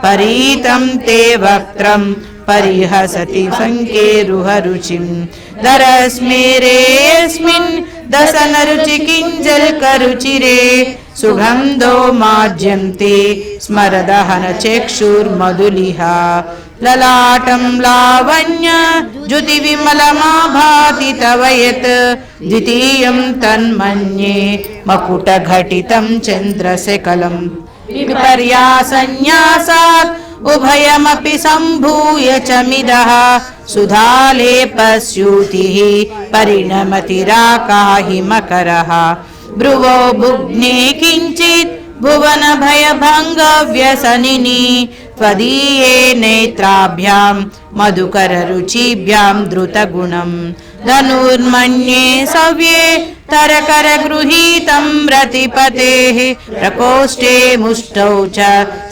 [SPEAKER 2] परीतं ते वक्त्रं परिहसति संकेरुहरुचिं दरस्मेरेऽस्मिन् दशनरुचिकिञ्जल्करुचिरे सुगन्धो माज्यन्ते स्मरदहनचक्षुर्मधुलिहा ललाटं लावण्य ज्युतिविमलमाभाति तव यत् द्वितीयं तन्मन्ये मकुटघटितं चन्द्रशकलं विपर्यासन्न्यासात् उभयमपि सम्भूय च मिदः सुधालेपस्यूतिः परिणमतिराकाहि मकरः भ्रुवो भुग्ने किञ्चित् भुवनभयभङ्गव्यसनिनि त्वदीये नेत्राभ्यां मधुकररुचिभ्यां द्रुतगुणं धनुर्मन्ये सव्ये तरकरगृहीतं रतिपतेः प्रकोष्ठे मुष्टौ च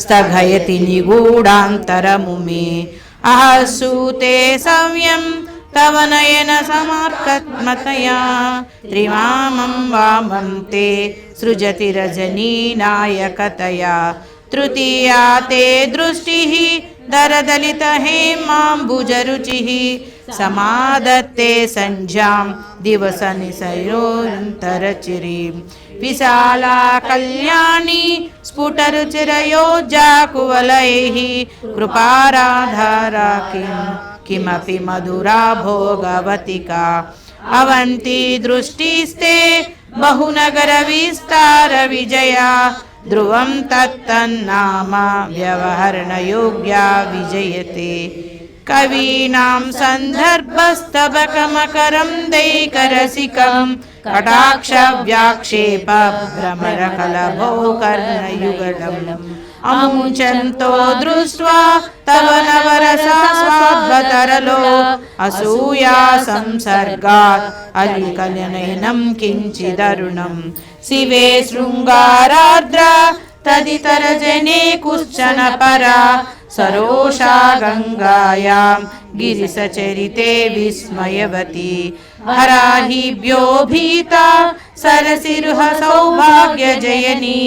[SPEAKER 2] स्थगयति निगूढान्तरमुमे अहसूते सव्यं तव नयन समार्कत्मतया त्रिवामं वामं ते सृजति रजनीनायकतया तृतीया ते दृष्टिः दरदलितहेमाम्बुजरुचिः समादत्ते सञ्ज्ञां दिवस निशयोऽन्तरचिरीं विशाला कल्याणी स्फुटरुचिरयोज्जाकुवलैः कृपाराधारा किमपि मधुरा भोगवतिका अवन्ती दृष्टिस्ते बहुनगरविस्तार विजया ध्रुवं तत्तन्नाम व्यवहरणयोग्या विजयते कवीनां सन्दर्भस्तबकमकरं दैकरसिकं कटाक्षव्याक्षेप भ्रमरकलभो कर्णयुगलम् अमुञ्चन्तो दृष्ट्वा तव नवरसास्वाद्वतरलो असूया संसर्गात् अलिकलनयनं किञ्चिदरुणं शिवे शृङ्गारार्द्रा तदितरजने कुश्चन परा सरोषा गङ्गायां गिरिसचरिते विस्मयवती हराहिभ्यो भीता सरसिरुह सौभाग्यजयनी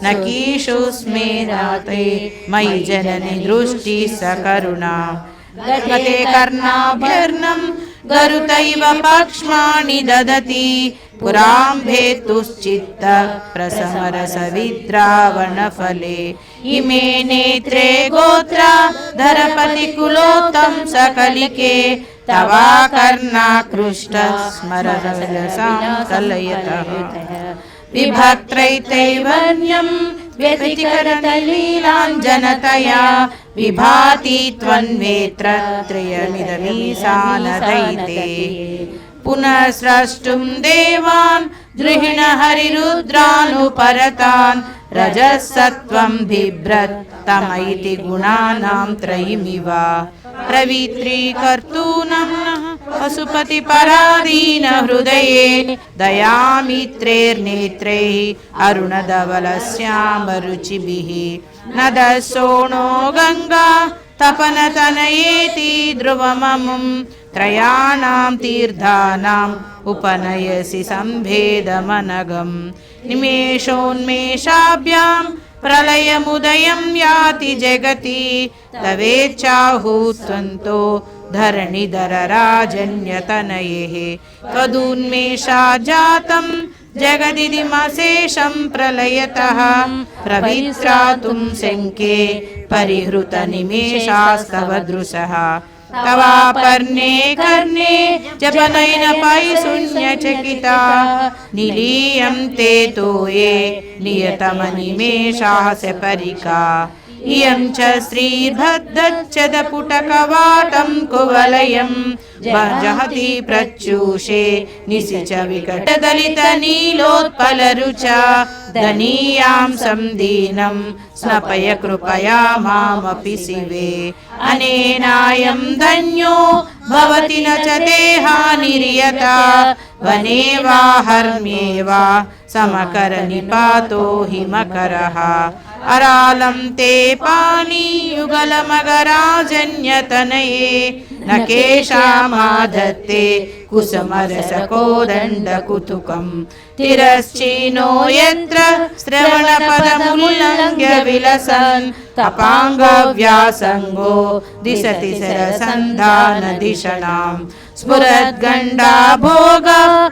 [SPEAKER 2] नकीषु स्मेराते मयि जननि दृष्टि सकरुणा गते कर्णाभ्यर्णं गरुतैव पक्ष्माणि ददति पुराम्भेतुश्चित्त प्रसमरसविद्रावणफले इमे नेत्रे गोत्रा धरपतिकुलोत्तं सकलिके तवा कर्णाकृष्ट स्मररसां कलयतः विभक्त्रैतैवर्ण्यं व्यतिकरतलीलाञ्जनतया विभाति त्वन्वेत्र त्रयमिदमीशानदैते पुनः स्रष्टुं देवान् द्रुहिण हरिरुद्रानुपरतान् रजसत्वं बिभ्रत् तमैति गुणानां त्रयीमिव प्रवित्रीकर्तूनं पशुपतिपराधीन हृदये दयामित्रेर्नेत्रैः अरुणधवलश्यामरुचिभिः नदसोणो गङ्गा तपनतनयेति ध्रुवममुं त्रयाणां तीर्थानाम् उपनयसि सम्भेदमनघम् निमेषोन्मेषाभ्यां प्रलयमुदयं याति जगति तवेच्छाहुत्वन्तो धरणिधरराजन्यतनयेः त्वदुन्मेषा जातं जगदिदिमशेषं प्रलयतः प्रवित्रातुं शङ्के परिहृतनिमेषास्तव दृशः तवापर्णे कर्णे जपनयनपायि शून्यचकिता निलीयं ते तोये नियतमनिमेषाः परिका इयं च श्रीर्भद्रच्छदपुटकवाटं कुवलयं जहति प्रच्यूषे निशि च विकटदलितनीलोत्पलरुचा दनीयां संदीनं स्नपय कृपया मामपि शिवे अनेनायं धन्यो भवति न च देहानिर्यता वने वा हर्म्ये वा समकरनिपातो हिमकरः अरालं ते पाणियुगलमगराजन्यतनये न केशामाधत्ते कुसुमरसकोदण्डकुतुकं तिरश्चीनो यत्र श्रवणपदमुल्लङ्घ्य विलसन् तपाङ्गव्यासङ्गो दिशति सरसन्धानधिषणां स्फुरद्गण्डा भोग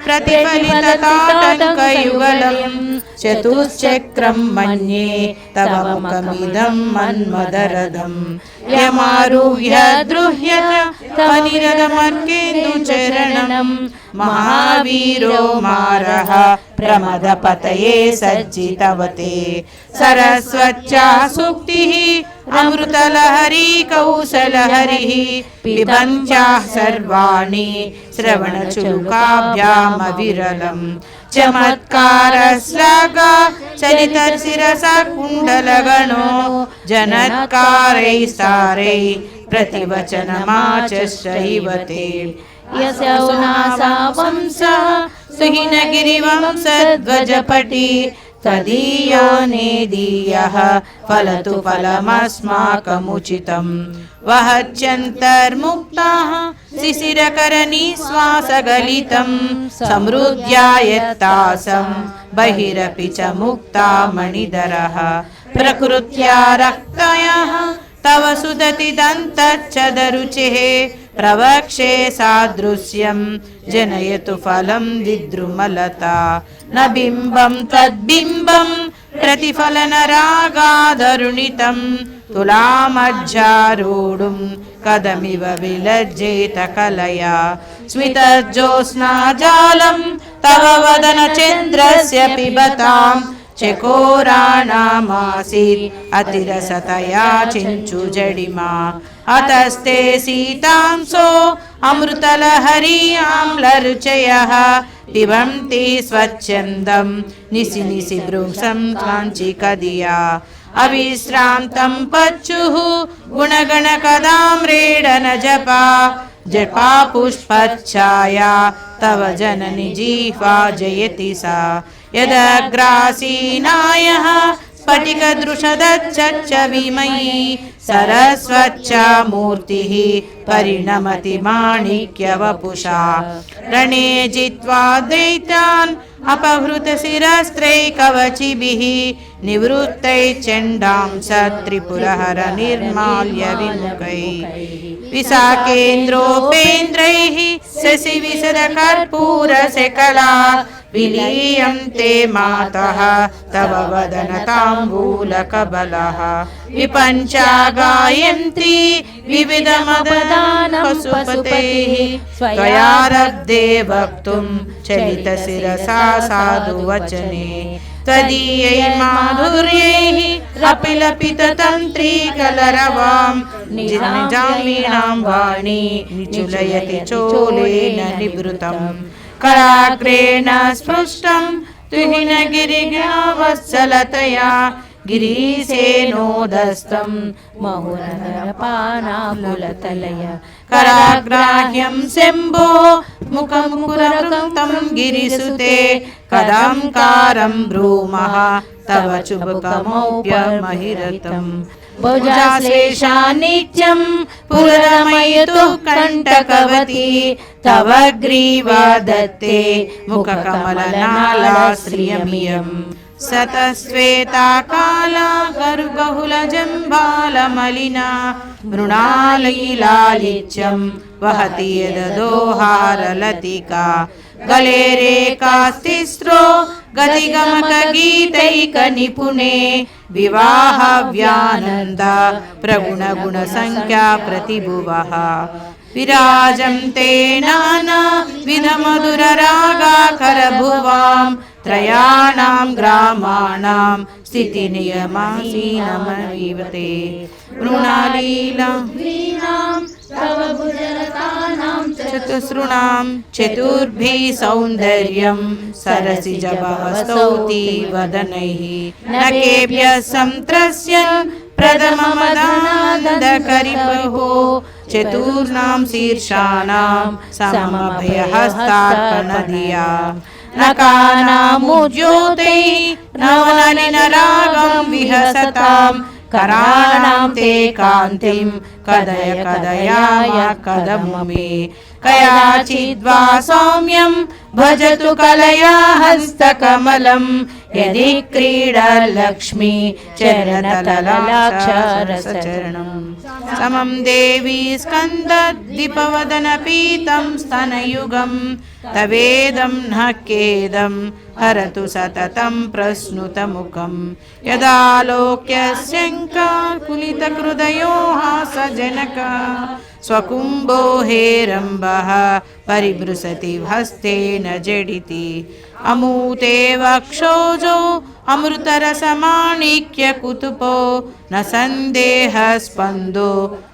[SPEAKER 2] प्रतिफलितताटङ्कयुगलं चतुश्चक्रं मन्ये तव मुखमिदं मन्मदरदम् यमारुह्य द्रुह्यत तवनिरदमर्केन्दुचरणं महावीरो मारः प्रमदपतये सज्जितवते सरस्वत्या सुक्तिः अमृतलहरी कौसलहरिः पिबन्त्याः सर्वाणि श्रवणचुलुकाभ्यामविरलम् चमत्कारश्लाघा चलितशिरसा कुण्डलगणो जनत्कारैस्तारै प्रतिवचनमाचश्चैव ते यशोनासा वंशः सुहीनगिरिवंशध्वजपटी तदीयो नेदीयः फलतु फलमस्माकमुचितं वहत्यन्तर्मुक्ताः शिशिरकरनिश्वासगलितं समृद्ध्यायत्तासं बहिरपि च मुक्ता मणिधरः प्रकृत्या रक्तयः तव सुदति दन्तच्छदरुचिः प्रवक्षे सादृश्यं जनयतु फलं विद्रुमलता न बिम्बं तद्बिम्बं प्रतिफलनरागादरुणितं तुलामज्जारूढुं कदमिव विलज्जेत कलया स्मितज्योत्स्नाजालं तव वदनचन्द्रस्य पिबतां चकोराणामासीत् अतिरसतया चिञ्चुजडिमा अतस्ते सीतांसो अमृतलहरी आम्लरुचयः पिबन्ति स्वच्छन्दं निसि निसि भृंसं काञ्चिकदिया अविश्रान्तं पच्युः गुणगणकदाम्रेडन जपा जपा पुष्पच्छाया तव जननि जिह्वा जयति सा यदग्रासीनायः स्फटिकदृशदच्च विमयी सरस्वच्छा मूर्तिः परिणमति माणिक्यवपुषा रणे जित्वा दैत्यान् अपहृतशिरस्त्रैकवचिभिः निवृत्तैश्चण्डांस त्रिपुरहर निर्माल्य विमुखैः विशाखेन्द्रोपेन्द्रैः शशिविशदकर्पूरशकला विलीयन्ते मातः तव वदनताम्बूलकबलः विपञ्चा गायन्त्री विविधमवदानं पशुपतेः त्वयारब्धे वक्तुं चलितशिरसा साधुवचने त्वदीयै माधुर्यैः रपिलपिततन्त्रीकलरवां निजामीणां वाणी निचुलयति चोलेन निवृतम् कराग्रेण स्पृष्टं तुहिनगिरिगणवत्सलतया गिरीशेनोदस्तं महुरनरपानाकुलतलया कराग्राह्यं शम्भो मुखमुकुरवृतं गिरिसुते कदांकारं ब्रूमः तव चुबकमौप्यमहिरतम् भुजाश्लेषा नित्यं पुररमयतुः कण्टकवती तव ग्रीवा दत्ते मुखकमलनालाश्रियमियम् सतस्वेता काला गरुबहुलजम्बालमलिना मृणालीलालित्यं वहति यददोहारलतिका गले रेखास्तिस्रो गतिगमकगीतैकनिपुणे विवाहव्यानन्द प्रगुणगुणसंख्या प्रतिभुवः विराजन्ते नाना विधमधुररागाकरभुवां त्रयाणां ग्रामाणां स्थितिनियमासीनमवीवते मृणालीला
[SPEAKER 3] तव भुजरतानां
[SPEAKER 2] चतुसृणां चतुर्भिः सौन्दर्यं सरसिजभवस्तौति वदनैः नकेभ्यः संत्रस्यन् प्रथममदानन्दकरिपहो चतुर्णां शीर्षाणां समभयहस्तार्पणधिया नकानामुज्योतैः नवनलिनरागं विहसतां कराणां ते कान्तिं कदय कदयाय कदमुमे कयाचिद्वा सौम्यं भजतु कलया हस्तकमलं यदि क्रीडलक्ष्मी चरणतललाक्षरसचरणं समं देवी स्कन्दद्दीपवदनपीतं स्तनयुगं तवेदं न खेदं हरतु सततं प्रस्नुतमुखं यदालोक्य शङ्काकुलितहृदयो हासजनका स्वकुम्भो हेरम्बः परिभृशति हस्तेन जडिति अमूते वक्षोजो अमृतरसमाणिक्यकुतुपो न सन्देहस्पन्दो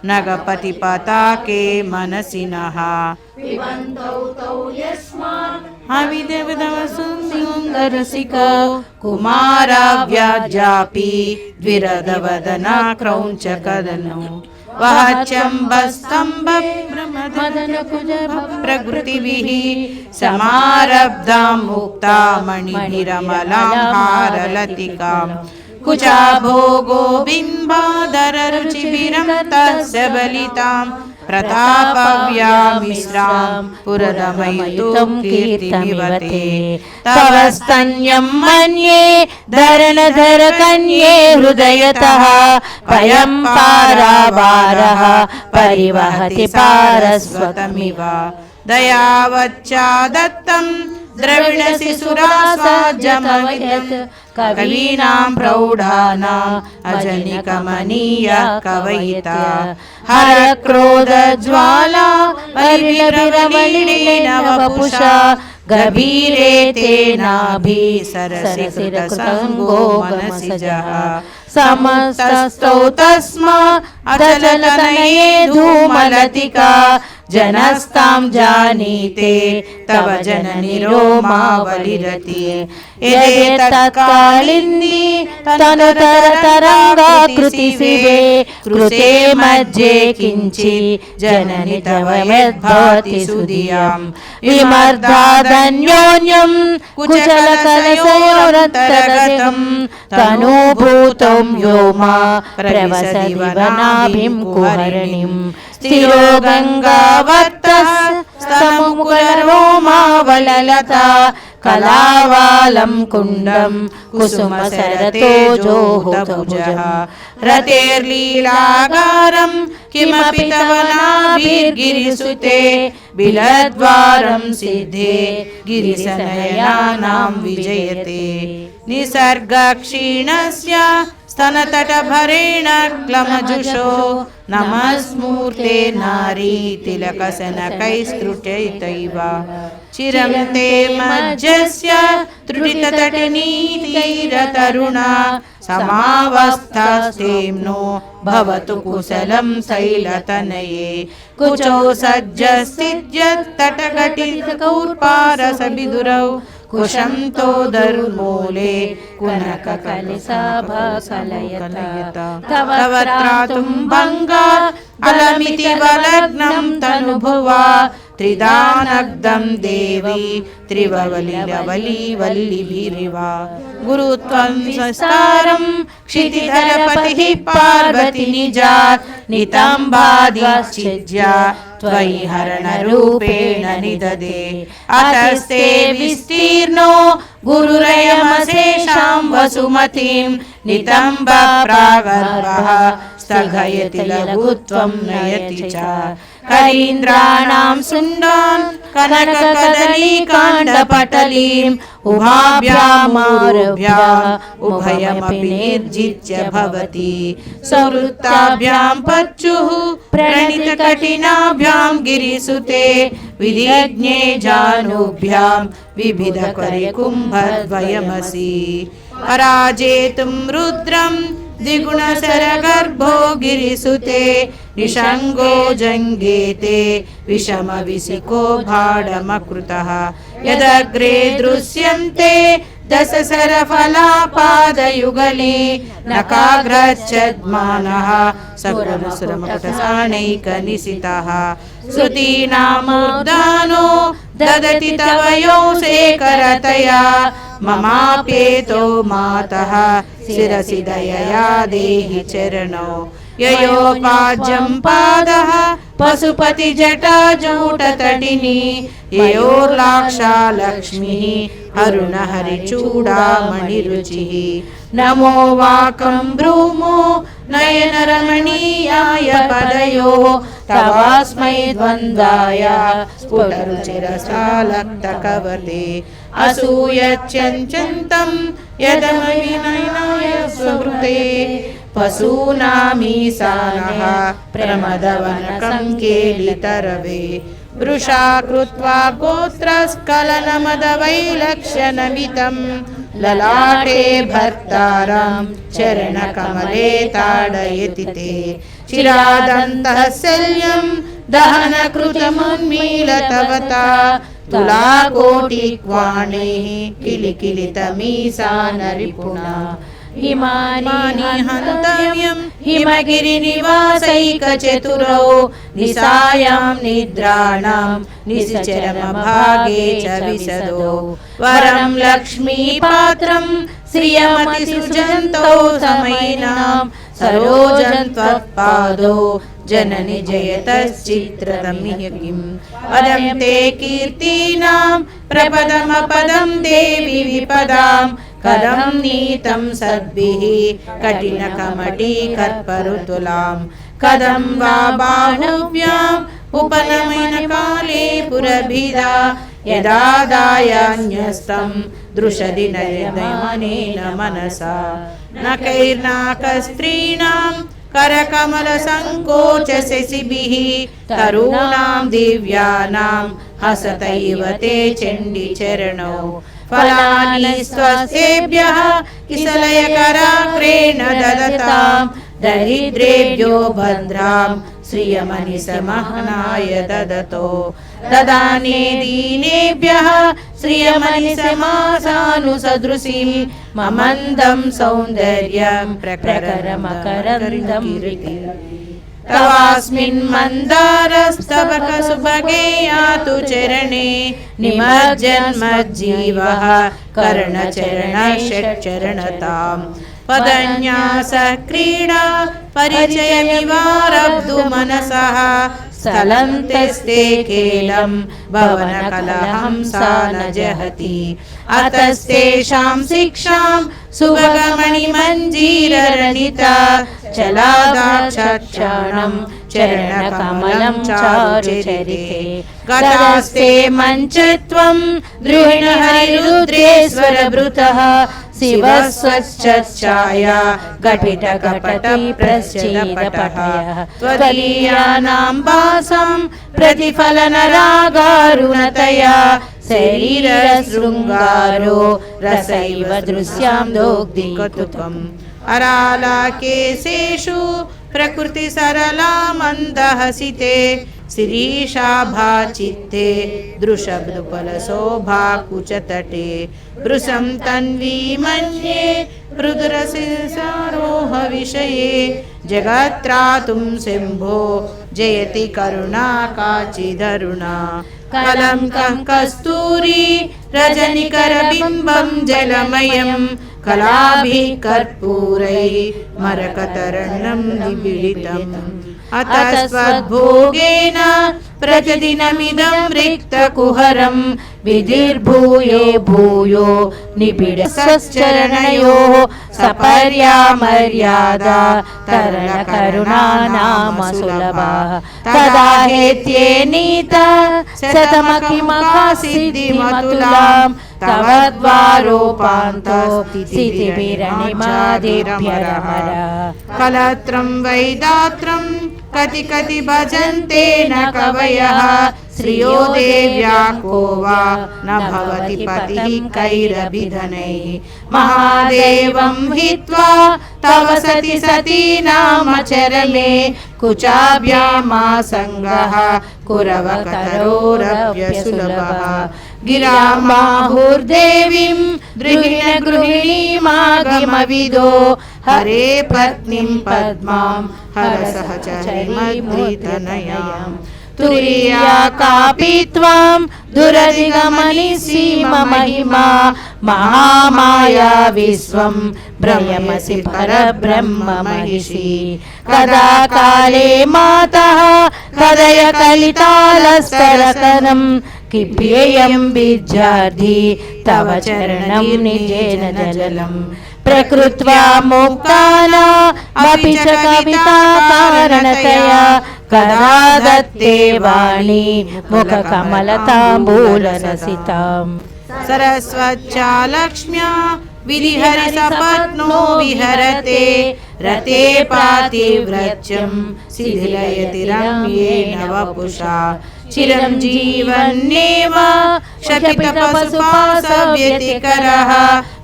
[SPEAKER 2] नगपतिपताके मनसि नः
[SPEAKER 3] पिबन्तौ तौ यस्मात्
[SPEAKER 2] हविदेवदवसुन्दरसिको कुमाराव्याजापि द्विरदवदना क्रौञ्चकदनो वहच्चम्बस्तम्भप्रकृतिभिः समारब्धां मुक्ता मणिनिरमलां हारलतिकां कुचा भोगो बिम्बादररुचिभिरं तस्य बलितां प्रतापव्यामिश्रां पुरदमयुतं कीर्तिमिवते
[SPEAKER 4] तव स्तन्यं मन्ये धरणधरकन्ये हृदयतः पयं पारावारः परिवहति पारस्वतमिव
[SPEAKER 2] दयावच्चा दत्तं द्रविडशिशुरासाज्यमयत् कवीनां प्रौढानाम् अजनिकमनीय कवयिता हरक्रोधज्वाला वरिविरवलिनेन वपुषा गभीरे तेनाभि सरसि कृतसङ्गो मनसिजः समस्तस्तौ तस्मा अचलतनये धूमलतिका जनस्तां जानीते तव जननि रोमावलिरति यदे तत्कालिन्दी तनुतरतरङ्गाकृतिशिवे कृते मध्ये किञ्चि जननि तव यद्भवति सुधियाम् विमर्दादन्योन्यं कुचलकलशयोरन्तरगतं तनुभूतं व्योमा प्रवसति वनाभिं कुहरणिम् स्थिरो गङ्गावर्तः स्तमुकुलरोमावललता कलावालं कुण्डं कुसुमसरतोजोहुतभुजः रतेर्लीलागारं किमपि तव नाभिर्गिरिसुते बिलद्वारं सिद्धे गिरिसनयानां विजयते निसर्गक्षीणस्य स्तनतटभरेण क्लमजुषो नमस्मूर्ते नारी तिलकसनकैस्तृटैतैव चिरं ते मज्जस्य त्रुटिततटिनीतीरतरुणा समावस्थास्तेम्नो भवतु कुशलं शैलतनये कुचौ सज्जस्थित्यत्तटघटितकौर्पारसविदुरौ कुशंतो दर्मूले कुनककलिसाभाकलयता तव त्रातुं भङ्गा अलमिति वलग्नं तनुभुवा त्रिदानग्धं देवी त्रिववलिरवली वल्लिभिरिवा गुरुत्वं संस्कारं क्षितिधरपतिः पार्वती निजा नितम्बादिच्छिद्या त्वयि हरणरूपेण निददे अतस्ते विस्तीर्णो गुरुरयमशेषां वसुमतीं नितम्बप्रागर्भः स्थगयति लघुत्वं नयति च करीन्द्राणां सुण्डान् कनककदलीकाण्डपटलीम् उभाभ्यामारुभ्या उभयमपि निर्जित्य भवति सुवृत्ताभ्यां पच्युः प्रणितकठिनाभ्यां गिरिसुते विधिज्ञे जानुभ्यां विविधकरे कुम्भद्वयमसि पराजेतुं रुद्रं द्विगुणशरगर्भो गिरिसुते निषङ्गो जङ्गेते विषमविसिको भाडमकृतः यदग्रे दृश्यन्ते दशसरफलापादयुगले नकाग्रच्छद्मानः सकुलसुरमकुटसाणैकनिशितः श्रुतीनामुद्दानो ददति तव योऽशेखरतया ममाप्येतो मातः शिरसि दयया देहि चरणौ ययोपाज्यं पादः पशुपति जटाजूटतटिनी ययोर्लाक्षा लक्ष्मीः अरुणहरिचूडामणिरुचिः नमो वाकं ब्रूमो नयनरमणीयाय पदयो तवास्मै द्वन्द्वाय स्फुटरुचिरसालक्तकवते असूयच्यञ्चन्तं यदमविनयनाय स्ववृते पशूनामीशानः प्रमदवनकं केलितरवे वृषा कृत्वा गोत्रस्खलनमदवैलक्ष्यनमितं ललाटे भर्तारं चरणकमले ताडयति ते चिरादन्तः शल्यं दहनकृतमुन्मीलतवता तुलाकोटिक्वाणैः किलिकिलितमीशानरिपुणा हिमानि हन्तव्यं हिमगिरिनिवासैकचतुरौ निशायां निद्राणां निश्चरमभागे च विशदो वरं लक्ष्मीपात्रं श्रियमतिसृजन्तौ समयिनां सरोजं त्वत्पादौ जननि जयतश्चित्रतमिह किं पदं ते कीर्तीनां प्रपदमपदं देवि विपदां कदं नीतं सद्भिः कठिनकमटीकर्परुतुलां कदं वा बाहुव्याम् उपनमनकाले पुरभिदा यदा दायान्यस्तं दृशदि नयनेन मनसा नकैर्नाकस्त्रीणां करकमलसङ्कोचशशिभिः तरूणां दिव्यानां हसतैव ते चण्डीचरणौ फलानि स्वस्तेभ्यः किसलयकराग्रेण ददतां दरिद्रेभ्यो भद्रां श्रियमनिसमहनाय ददतो ददाने दीनेभ्यः श्रियमनिसमासानुसदृशीं ममन्दं सौन्दर्यं प्रकरमकरन्दं तवास्मिन् मन्दारस्तबकसुभगे यातु चरणे निमज्जन्मज्जीवः कर्णचरणषट्चरणताम् पदन्यासः क्रीडा परिचयमिवारब्धु मनसः स्थलन्तेस्ते केलं भवनकलहं सा न जहति अतस्तेषां शिक्षां सुभगमणिमञ्जीररणिता चलादाक्षाणं चरणकमलं चारुचरिते गतास्ते मञ्चत्वं द्रुहिणहरिरुद्रेश्वरभृतः शिवस्वच्छाया घटितकपटप्रच्छेदपटयः त्वदीयानां वासं प्रतिफलनरागारुणतया शरीरशृङ्गारो रसैव दृश्यां दोग्धिकतुकम् अरालाकेशेषु प्रकृतिसरला मन्दहसिते शिरीषाभाचित्ते दृशबृपलशोभाकुचतटे वृषं तन्वी मन्ये मृदुरसिसारोहविषये जगत्त्रातुं शम्भो जयति करुणा काचिदरुणा कलङ्कं कस्तूरी रजनिकरबिम्बं जलमयं कलाभिः कर्पूरैः मरकतरणं निबिडितम् अतस्त्वद्भोगेन प्रतिदिनमिदं रिक्तकुहरं विधिर्भूयो भूयो निबिडसश्चरणयोः सपर्यामर्यादा तरलकरुणा नाम सुलभा तदा हेत्ये नीता शतमकिमकासिद्धिमतुलां तव द्वारोपान्तो स्थितिभिरणिमादिभ्यरमरा कलत्रं वैदात्रं कति कति भजन्ते न कवयः श्रियो देव्या को वा न भवति पतिः कैरभिधनैः महादेवं हित्वा तव सति सती नाम चरमे कुचाभ्यामासङ्गः कुरवकरोरव्यसुलभः गिरामाहुर्देवीं गृहिणीमागमविदो हरे पत्नीं पद्मां हरसहचरीमद्रितनयाम् तुरीया कापि त्वां दुरधिगमनिसीममहिमा महामाया विश्वं भ्रयमसि परब्रह्म महिषी कदा काले मातः कदय कलितालस्तरकरं किप्येयं विद्यार्थी तव चरणं निजेन जलम् प्रकृत्वा मुक्तानामपि च कविताकारणतया कदा दत्ते वाणी मुखकमलताम्बूलरसिताम् सरस्वत्या लक्ष्म्या विधिहरिसपत्नो विहरते रते पातिव्रत्यं शिथिलयति रम्येन वपुषा चिरञ्जीवन्नेव शकितपशुपासव्यतिकरः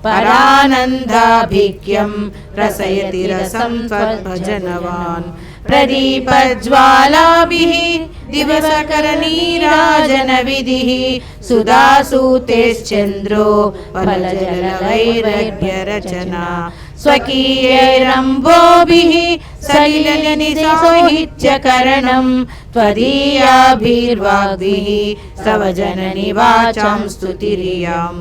[SPEAKER 2] परानन्दाभिक्यं रसयति रसं त्वद्भजनवान् प्रदीपज्वालाभिः दिवसकरनीराजनविधिः सुधासूतेश्चन्द्रो फलजलवैरभ्यरचना स्वकीयैरम्भोभिः सलिलनिसौहित्यकरणं त्वदीयाभिर्वाग्भिः तव जननि वाचां स्तुतिरियम्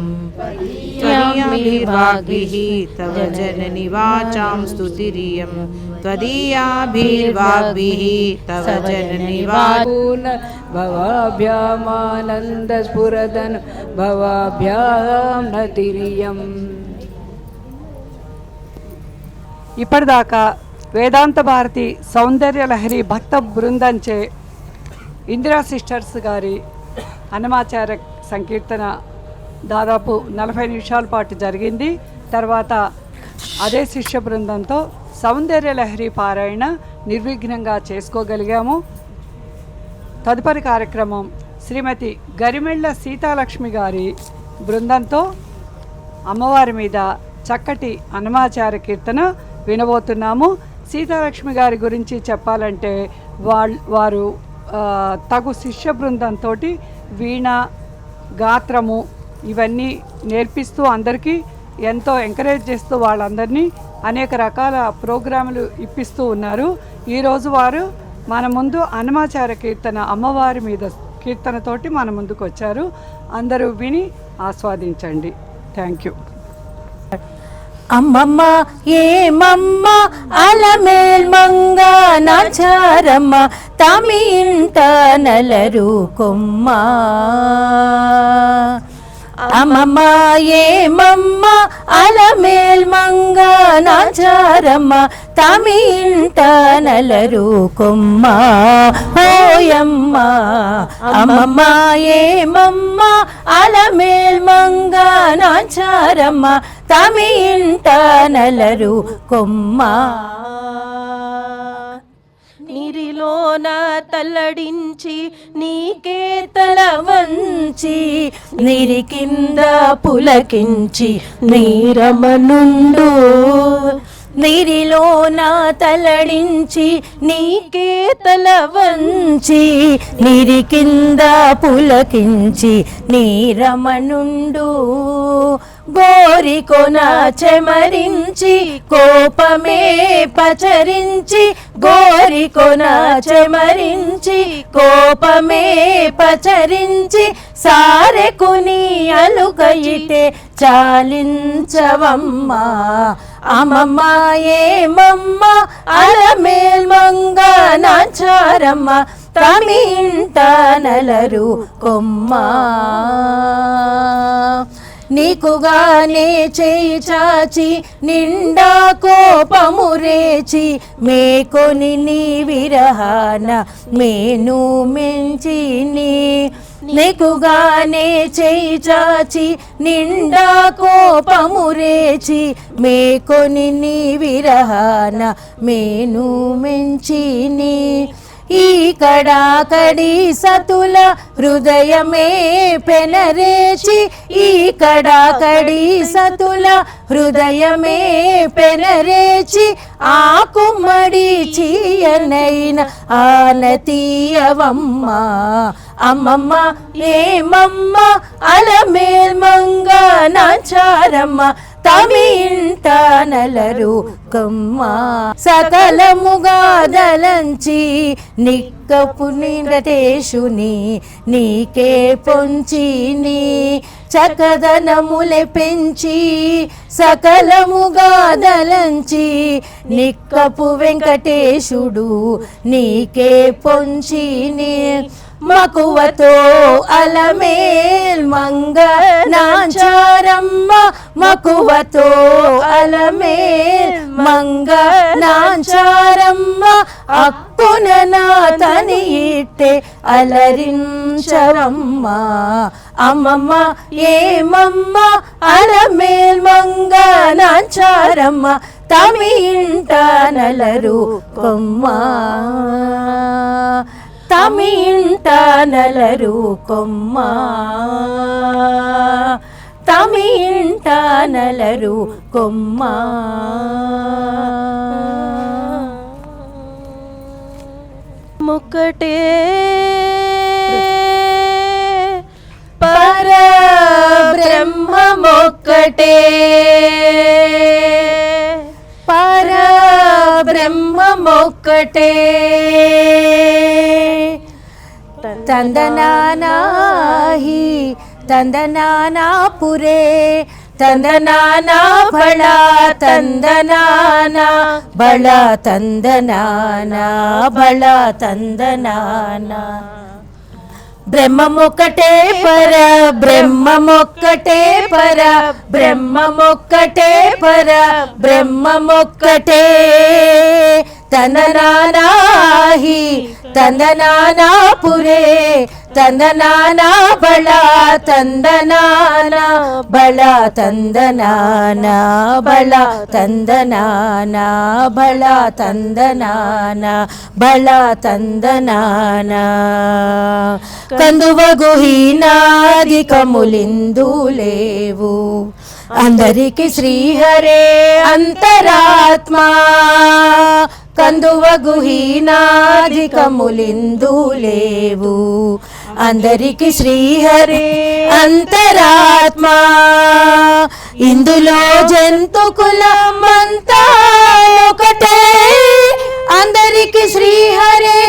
[SPEAKER 2] त्वदीयाभिर्वाग्भिः तव जननि वाचां स्तुतिरियम् त्वदीयाभिर्वाग्भिः तव जननि
[SPEAKER 1] पूर्ण भवाभ्यामानन्दस्फुरदन भवाभ्यां नतिरियम्. ఇప్పటిదాకా వేదాంత భారతి సౌందర్యలహరి భక్త బృందంచే ఇందిరా సిస్టర్స్ గారి అన్నమాచార్య సంకీర్తన దాదాపు 40 నిమిషాల పాటు జరిగింది. తర్వాత అదే శిష్య బృందంతో సౌందర్యలహరి పారాయణ నిర్విఘ్నంగా చేసుకోగలిగాము. తదుపరి కార్యక్రమం శ్రీమతి గరిమెళ్ళ సీతాలక్ష్మి గారి బృందంతో అమ్మవారి మీద చక్కటి అన్నమాచార్య కీర్తన వినబోతున్నాము. సీతాలక్ష్మి గారి గురించి చెప్పాలంటే వారు తగు శిష్య బృందంతో వీణ గాత్రము ఇవన్నీ నేర్పిస్తూ అందరికీ ఎంతో ఎంకరేజ్ చేస్తూ వాళ్ళందరినీ అనేక రకాల ప్రోగ్రాములు ఇప్పిస్తూ ఉన్నారు. ఈరోజు వారు మన ముందు అన్నమాచార్య కీర్తన అమ్మవారి మీద కీర్తనతోటి మన ముందుకు వచ్చారు. అందరూ విని ఆస్వాదించండి. Thank you.
[SPEAKER 4] అమ్మమ్మ ఏమమ్మ అలమేల్ మంగ నాచారమ్మ తమి ఇంట నలరు కొమ్మ. అమ్మమ్మ ఏమమ్మ అలమేల్ మంగ నాచారమ్మ తమి ఇంట నలరు కొమ్మ. ఓయమ్మ అమ్మమ్మ ఏమమ్మ అలమేల్ మంగ నాచారమ్మ తమి ఇంట నలరు కొమ్మ. నీరిలోన తల్లడించి నీకే తల వంచి నీరి కింద పులకించి నీరమనుండు. నీరిలోన తలడించి నీకే తల వంచి నీరి కింద పులకించి నీరమనుండు. గోరికొన చెమరించి కోపమే పచరించి గోరికొన చెమరించి కోపమే పచరించి సారెకుని అలుకయితే చాలించవమ్మ. అమ్మమ్మ ఏమమ్మ అలమేల్ మంగ నాచారమ్మ తమి ఇంట నలరు కొమ్మ. నీకుగానే చేయి చాచి నిండా కోపము రేచి మేకొని నీ విరహాన మేను మెంచిని. నీకుగానే చేయి చాచి నిండా కోపము రేచి మేకొని నీ విరహాన మేను మెంచిని. ఈ కడాకడి సతుల హృదయమే పెనరేచి ఈ కడాకడి సతుల హృదయమే పెనరేచి ఆకుమ్మడి చీయనైన ఆనతీయవమ్మ. అమ్మమ్మ ఏమమ్మ అలమేల్ మంగ నాచారమ్మ తమి ఇంట నలరు కొమ్మ. సకలముగా దలంచి నిక్కపు నిరటేశుని నీకే పొంచిని చకదనములె పెంచి సకలముగా దలంచి నిక్కపు వెంకటేశుడు నీకే పొంచిని. మకువతో అలమేల్ మంగ నాచారమ్మ మకువతో అలమేల్ మంగ నాచారమ్మ అక్కున నాతని ఇట్టే అలరించవమ్మ. అమ్మమ్మ ఏమమ్మ అలమేల్ మంగ నాచారమ్మ తమి ఇంట నలరు కొమ్మ. తమి ఇంట నలరు కొమ్మ. తమి ఇంట నలరు కొమ్మ. ముక్కటే పరబ్రహ్మమొక్కటే ఒక్కటే తందనానాహి తందనానాపురే తందనానా బళ తందనానా బళ తందనానా బళ తందనానా బ్రహ్మమొక్కటే పర బ్రహ్మమొక్కటే పర బ్రహ్మమొక్కటే పర బ్రహ్మమొక్కటే తందనానాహి తందనానాపురే తందనానా బళ తందనానా బళ తందనానా బళ తందనానా బళ తందనానా బళ తందనానా కందువగు హీనాదికములిందు లేవు అందరికి శ్రీహరే అంతరాత్మా కందువగు హీనాదికములిందు లేవు అందరికి శ్రీహరే అంతరాత్మా ఇందులో జంతు కులమంతా ఒకటే అందరికి శ్రీహరే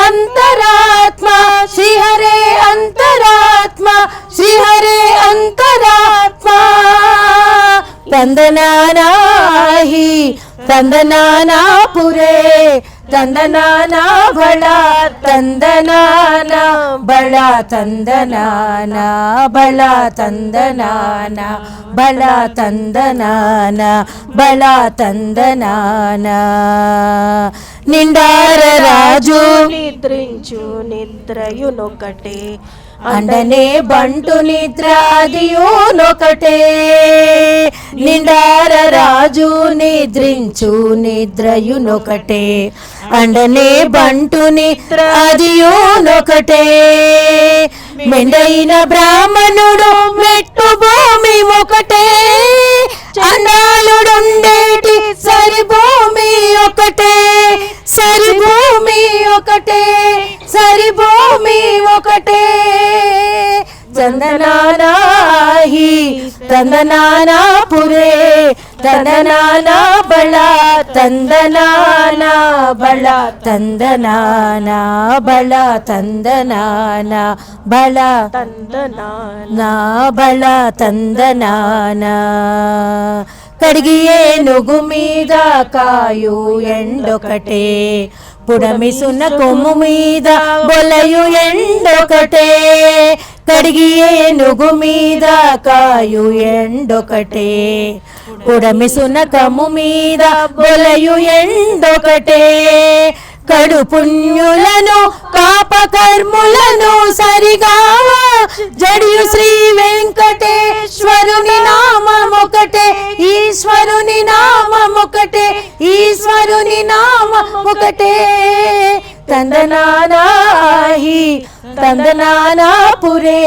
[SPEAKER 4] అంతరాత్మ శ్రీహరే అంతరాత్మ శ్రీహరే అంతరాత్మ తందనానాహి తందనానాపురే తందనానా బళ తందనానా బళ తందనానా బళ తందనానా బళ తందనానా బళ తందనానా నిండార రాజు
[SPEAKER 5] నిద్రించు నిద్రయునొకటే
[SPEAKER 4] అండనే బంటు నిద్రాదియునొకటే నిండార రాజు నిద్రించు నిద్రయునొకటే అండనే బంటు నిద్రాదియునొకటే మెండైన బ్రాహ్మణుడు మెట్టు భూమి ఒకటే చండాలుడుండేటి సరి భూమి ఒకటే సరి భూమి ఒకటే సరి భూమి ఒకటే చందనానాహి తందనానాపురే తందనానా బళ తందనానా బళ తందనానా బళ తందనానా బళ తందనానా బళ తందనానా కడిగి ఏనుగు మీద కాయు ఎండొకటే పుడమిసున్న కొమ్ము మీద బొలయు ఎండొకటే కడిగి ఏనుగు మీద కాయు ఎండొకటే పుడమిసున్న కొమ్ము మీద బొలయు ఎండొకటే కడు పుణ్యులను పాపకర్ములను సరిగా జడియు శ్రీ వెంకటేశ్వరుని నామమొకటే ఈశ్వరుని నామమొకటే ఈశ్వరుని నామమొకటే తందనానాహి తందనానాపురే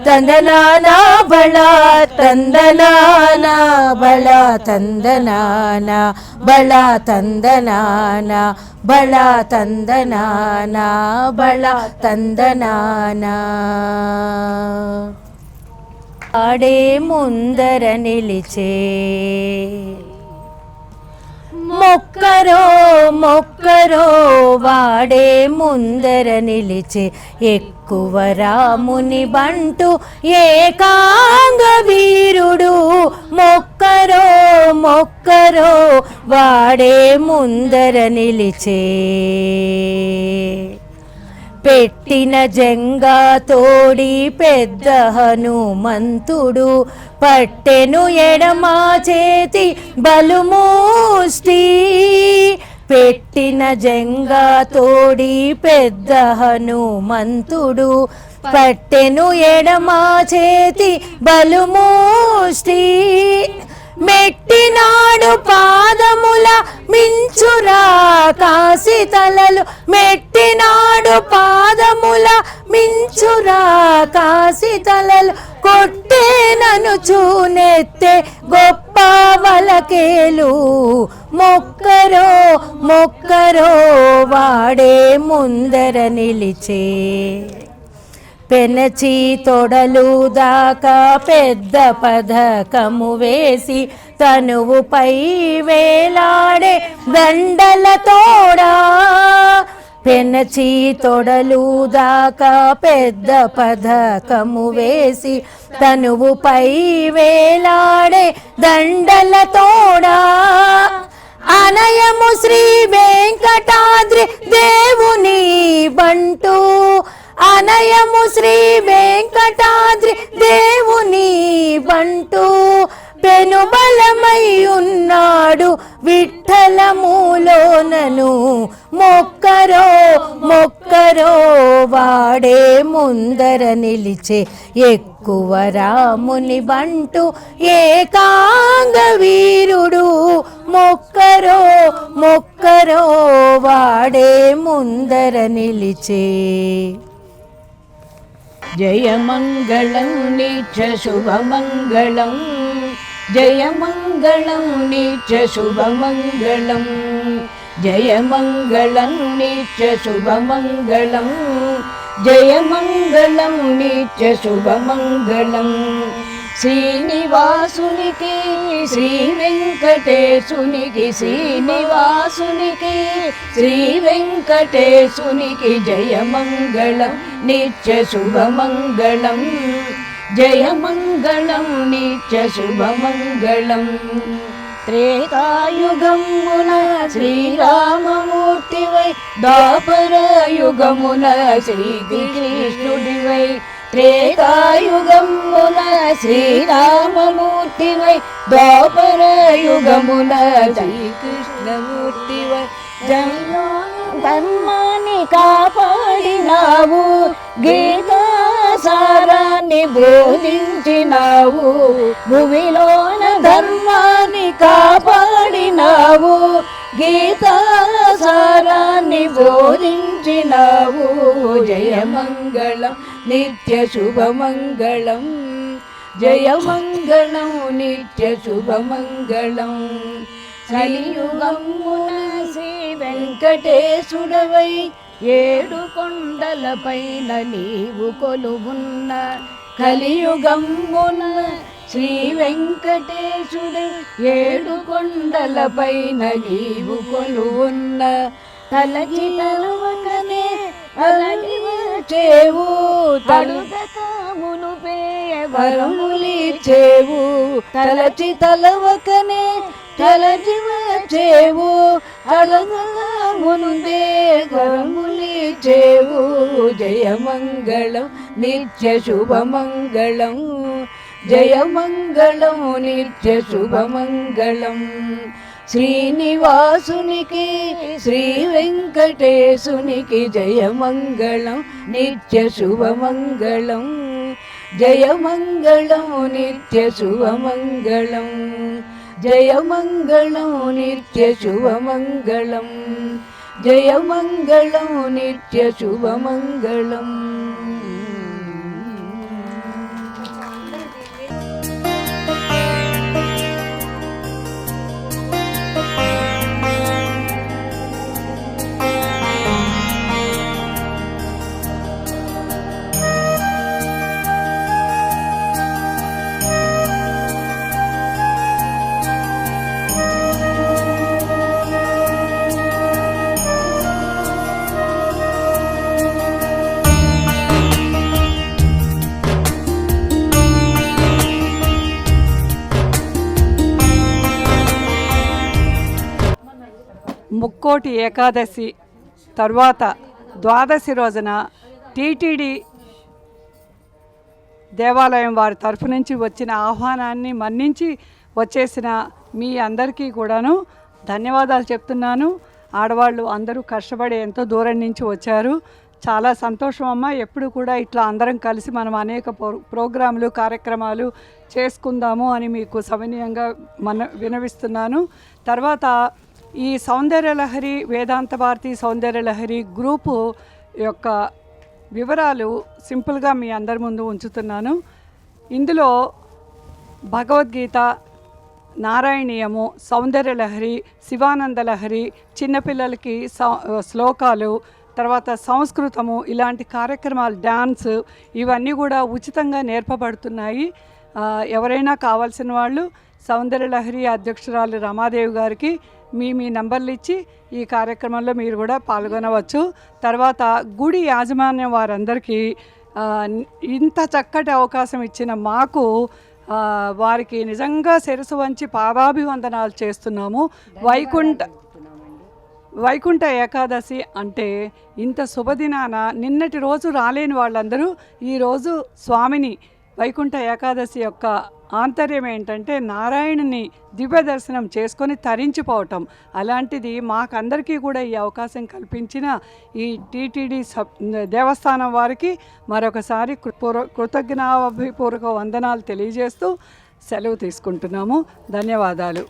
[SPEAKER 4] తందనానా బళ తందనానా బళ తందనానా బళ తందనానా బళ తందనానా బళ తందనానా ఆడే ముందర నిలిచే మొక్కరో మొక్కరో వాడే ముందర నిలిచే ఎక్కువ రాముని బంటు ఏకాంగ వీరుడు మొక్కరో మొక్కరో వాడే ముందర నిలిచే పెట్టిన జంగా తోడి పెద్ద హనుమంతుడు పట్టెను ఎడమా చేతి బలుమూష్టి పెట్టిన జంగా తోడి పెద్ద హనుమంతుడు పట్టెను ఎడమా చేతి బలుమూష్టి మెట్టినాడు పాదముల మించురా కాసి తలలు మెట్టినాడు పాదముల మించురా కాసి తలలు కొట్టేనను చూనెత్తే గొప్ప వలకేలు మొక్కరో మొక్కరో వాడే ముందర నిలిచే పెనచి తొడలు దాకా పెద్ద పథకము వేసి తనువుపై వేలాడే దండల తోడా పెనచి తొడలు దాకా పెద్ద పథకము వేసి తనువుపై వేలాడే దండల తోడా అనయము శ్రీ వెంకటాద్రి దేవుని బంటు అనయము శ్రీ వెంకటాద్రి దేవుని బంటు పెనుబలమై ఉన్నాడు విఠలములోనను మొక్కరో మొక్కరో వాడే ముందర నిలిచే ఎక్కువ రాముని బంటు ఏకాంగ వీరుడు మొక్కరో మొక్కరో వాడే ముందర నిలిచే.
[SPEAKER 6] జయమంగళం నిత్య శుభమంగళం జయమంగళం నిత్య శుభమంగళం జయమంగళం నిత్య శుభమంగళం జయమంగళం నిత్య శుభమంగళం శ్రీనివాసునికి శ్రీ వెంకటేశునికి శ్రీనివాసునికి శ్రీ వెంకటేశునికి జయమంగళం నిత్య శుభమంగళం జయమంగళం నిత్య శుభమంగళం త్రేతాయుగమున శ్రీరామమూర్తివై ద్వాపరయుగమున శ్రీకృష్ణుడివై త్రేతాయుగమున శ్రీరామమూర్తివై ద్వాపరయుగమున శ్రీకృష్ణమూర్తివై ధర్మాన్ని కాపాడినావు గీతా సారాన్ని బోధించినావు భూమిలోన ధర్మాన్ని కాపాడినావు గీతా సారాన్ని బోధించినావు జయమంగళం నిత్య శుభమంగళం జయమంగళం నిత్య శుభమంగళం కలియుగమున శ్రీ వెంకటేశుడవై ఏడు కొండలపైన నీవు కొలువున్న కలియుగమున శ్రీ వెంకటేశుడై ఏడు కొండలపైన నీవు కొలువున్న తలచి తలవకనే అలగి వచ్చేవు తడుదకామును పేయ వరములిచ్చేవు తలచి తలవకనే తలచి వచ్చేవు అడగగా ముందే వరములిచ్చేవు జయమంగళం నిత్య శుభమంగళం జయమంగళం నిత్య శుభమంగళం శ్రీనివాసునికి శ్రీ వెంకటేశునికి జయమంగళం నిత్య శుభమంగళం జయమంగళం నిత్య శుభమంగళం జయమంగళం నిత్య శుభమంగళం జయమంగళం నిత్య శుభమంగళం.
[SPEAKER 1] ముక్కోటి ఏకాదశి తర్వాత ద్వాదశి రోజున టీటీడీ దేవాలయం వారి తరఫు నుంచి వచ్చిన ఆహ్వానాన్ని మన్నించి వచ్చేసిన మీ అందరికీ కూడాను ధన్యవాదాలు చెప్తున్నాను. ఆడవాళ్ళు అందరూ కష్టపడి ఎంతో దూరం నుంచి వచ్చారు. చాలా సంతోషం అమ్మ. ఎప్పుడు కూడా ఇట్లా అందరం కలిసి మనం అనేక ప్రోగ్రాములు కార్యక్రమాలు చేసుకుందాము అని మీకు సవినయంగా వినవిస్తున్నాను. తర్వాత ఈ సౌందర్యలహరి వేదాంత భారతి సౌందర్యలహరి గ్రూపు యొక్క వివరాలు సింపుల్గా మీ అందరి ముందు ఉంచుతున్నాను. ఇందులో భగవద్గీత, నారాయణీయము, సౌందర్యలహరి, శివానందలహరి, చిన్నపిల్లలకి శ్లోకాలు, తర్వాత సంస్కృతము, ఇలాంటి కార్యక్రమాలు, డ్యాన్స్, ఇవన్నీ కూడా ఉచితంగా నేర్పబడుతున్నాయి. ఎవరైనా కావాల్సిన వాళ్ళు సౌందర్యలహరి అధ్యక్షురాలు రమాదేవి గారికి మీ నంబర్లు ఇచ్చి ఈ కార్యక్రమంలో మీరు కూడా పాల్గొనవచ్చు. తర్వాత గుడి యాజమాన్యం వారందరికీ ఇంత చక్కటి అవకాశం ఇచ్చిన మాకు వారికి నిజంగా శిరసు వంచి పాదాభివందనాలు చేస్తున్నాము. వైకుంఠ ఏకాదశి అంటే ఇంత శుభదినాన నిన్నటి రోజు రాలేని వాళ్ళందరూ ఈరోజు స్వామిని వైకుంఠ ఏకాదశి యొక్క ఆంతర్యం ఏంటంటే నారాయణుని దివ్య దర్శనం చేసుకొని తరించిపోవటం. అలాంటిది మాకందరికీ కూడా ఈ అవకాశం కల్పించిన ఈ టీటీడీ దేవస్థానం వారికి మరొకసారి కృతజ్ఞతాభిపూర్వక వందనాలు తెలియజేస్తూ సెలవు తీసుకుంటున్నాము. ధన్యవాదాలు.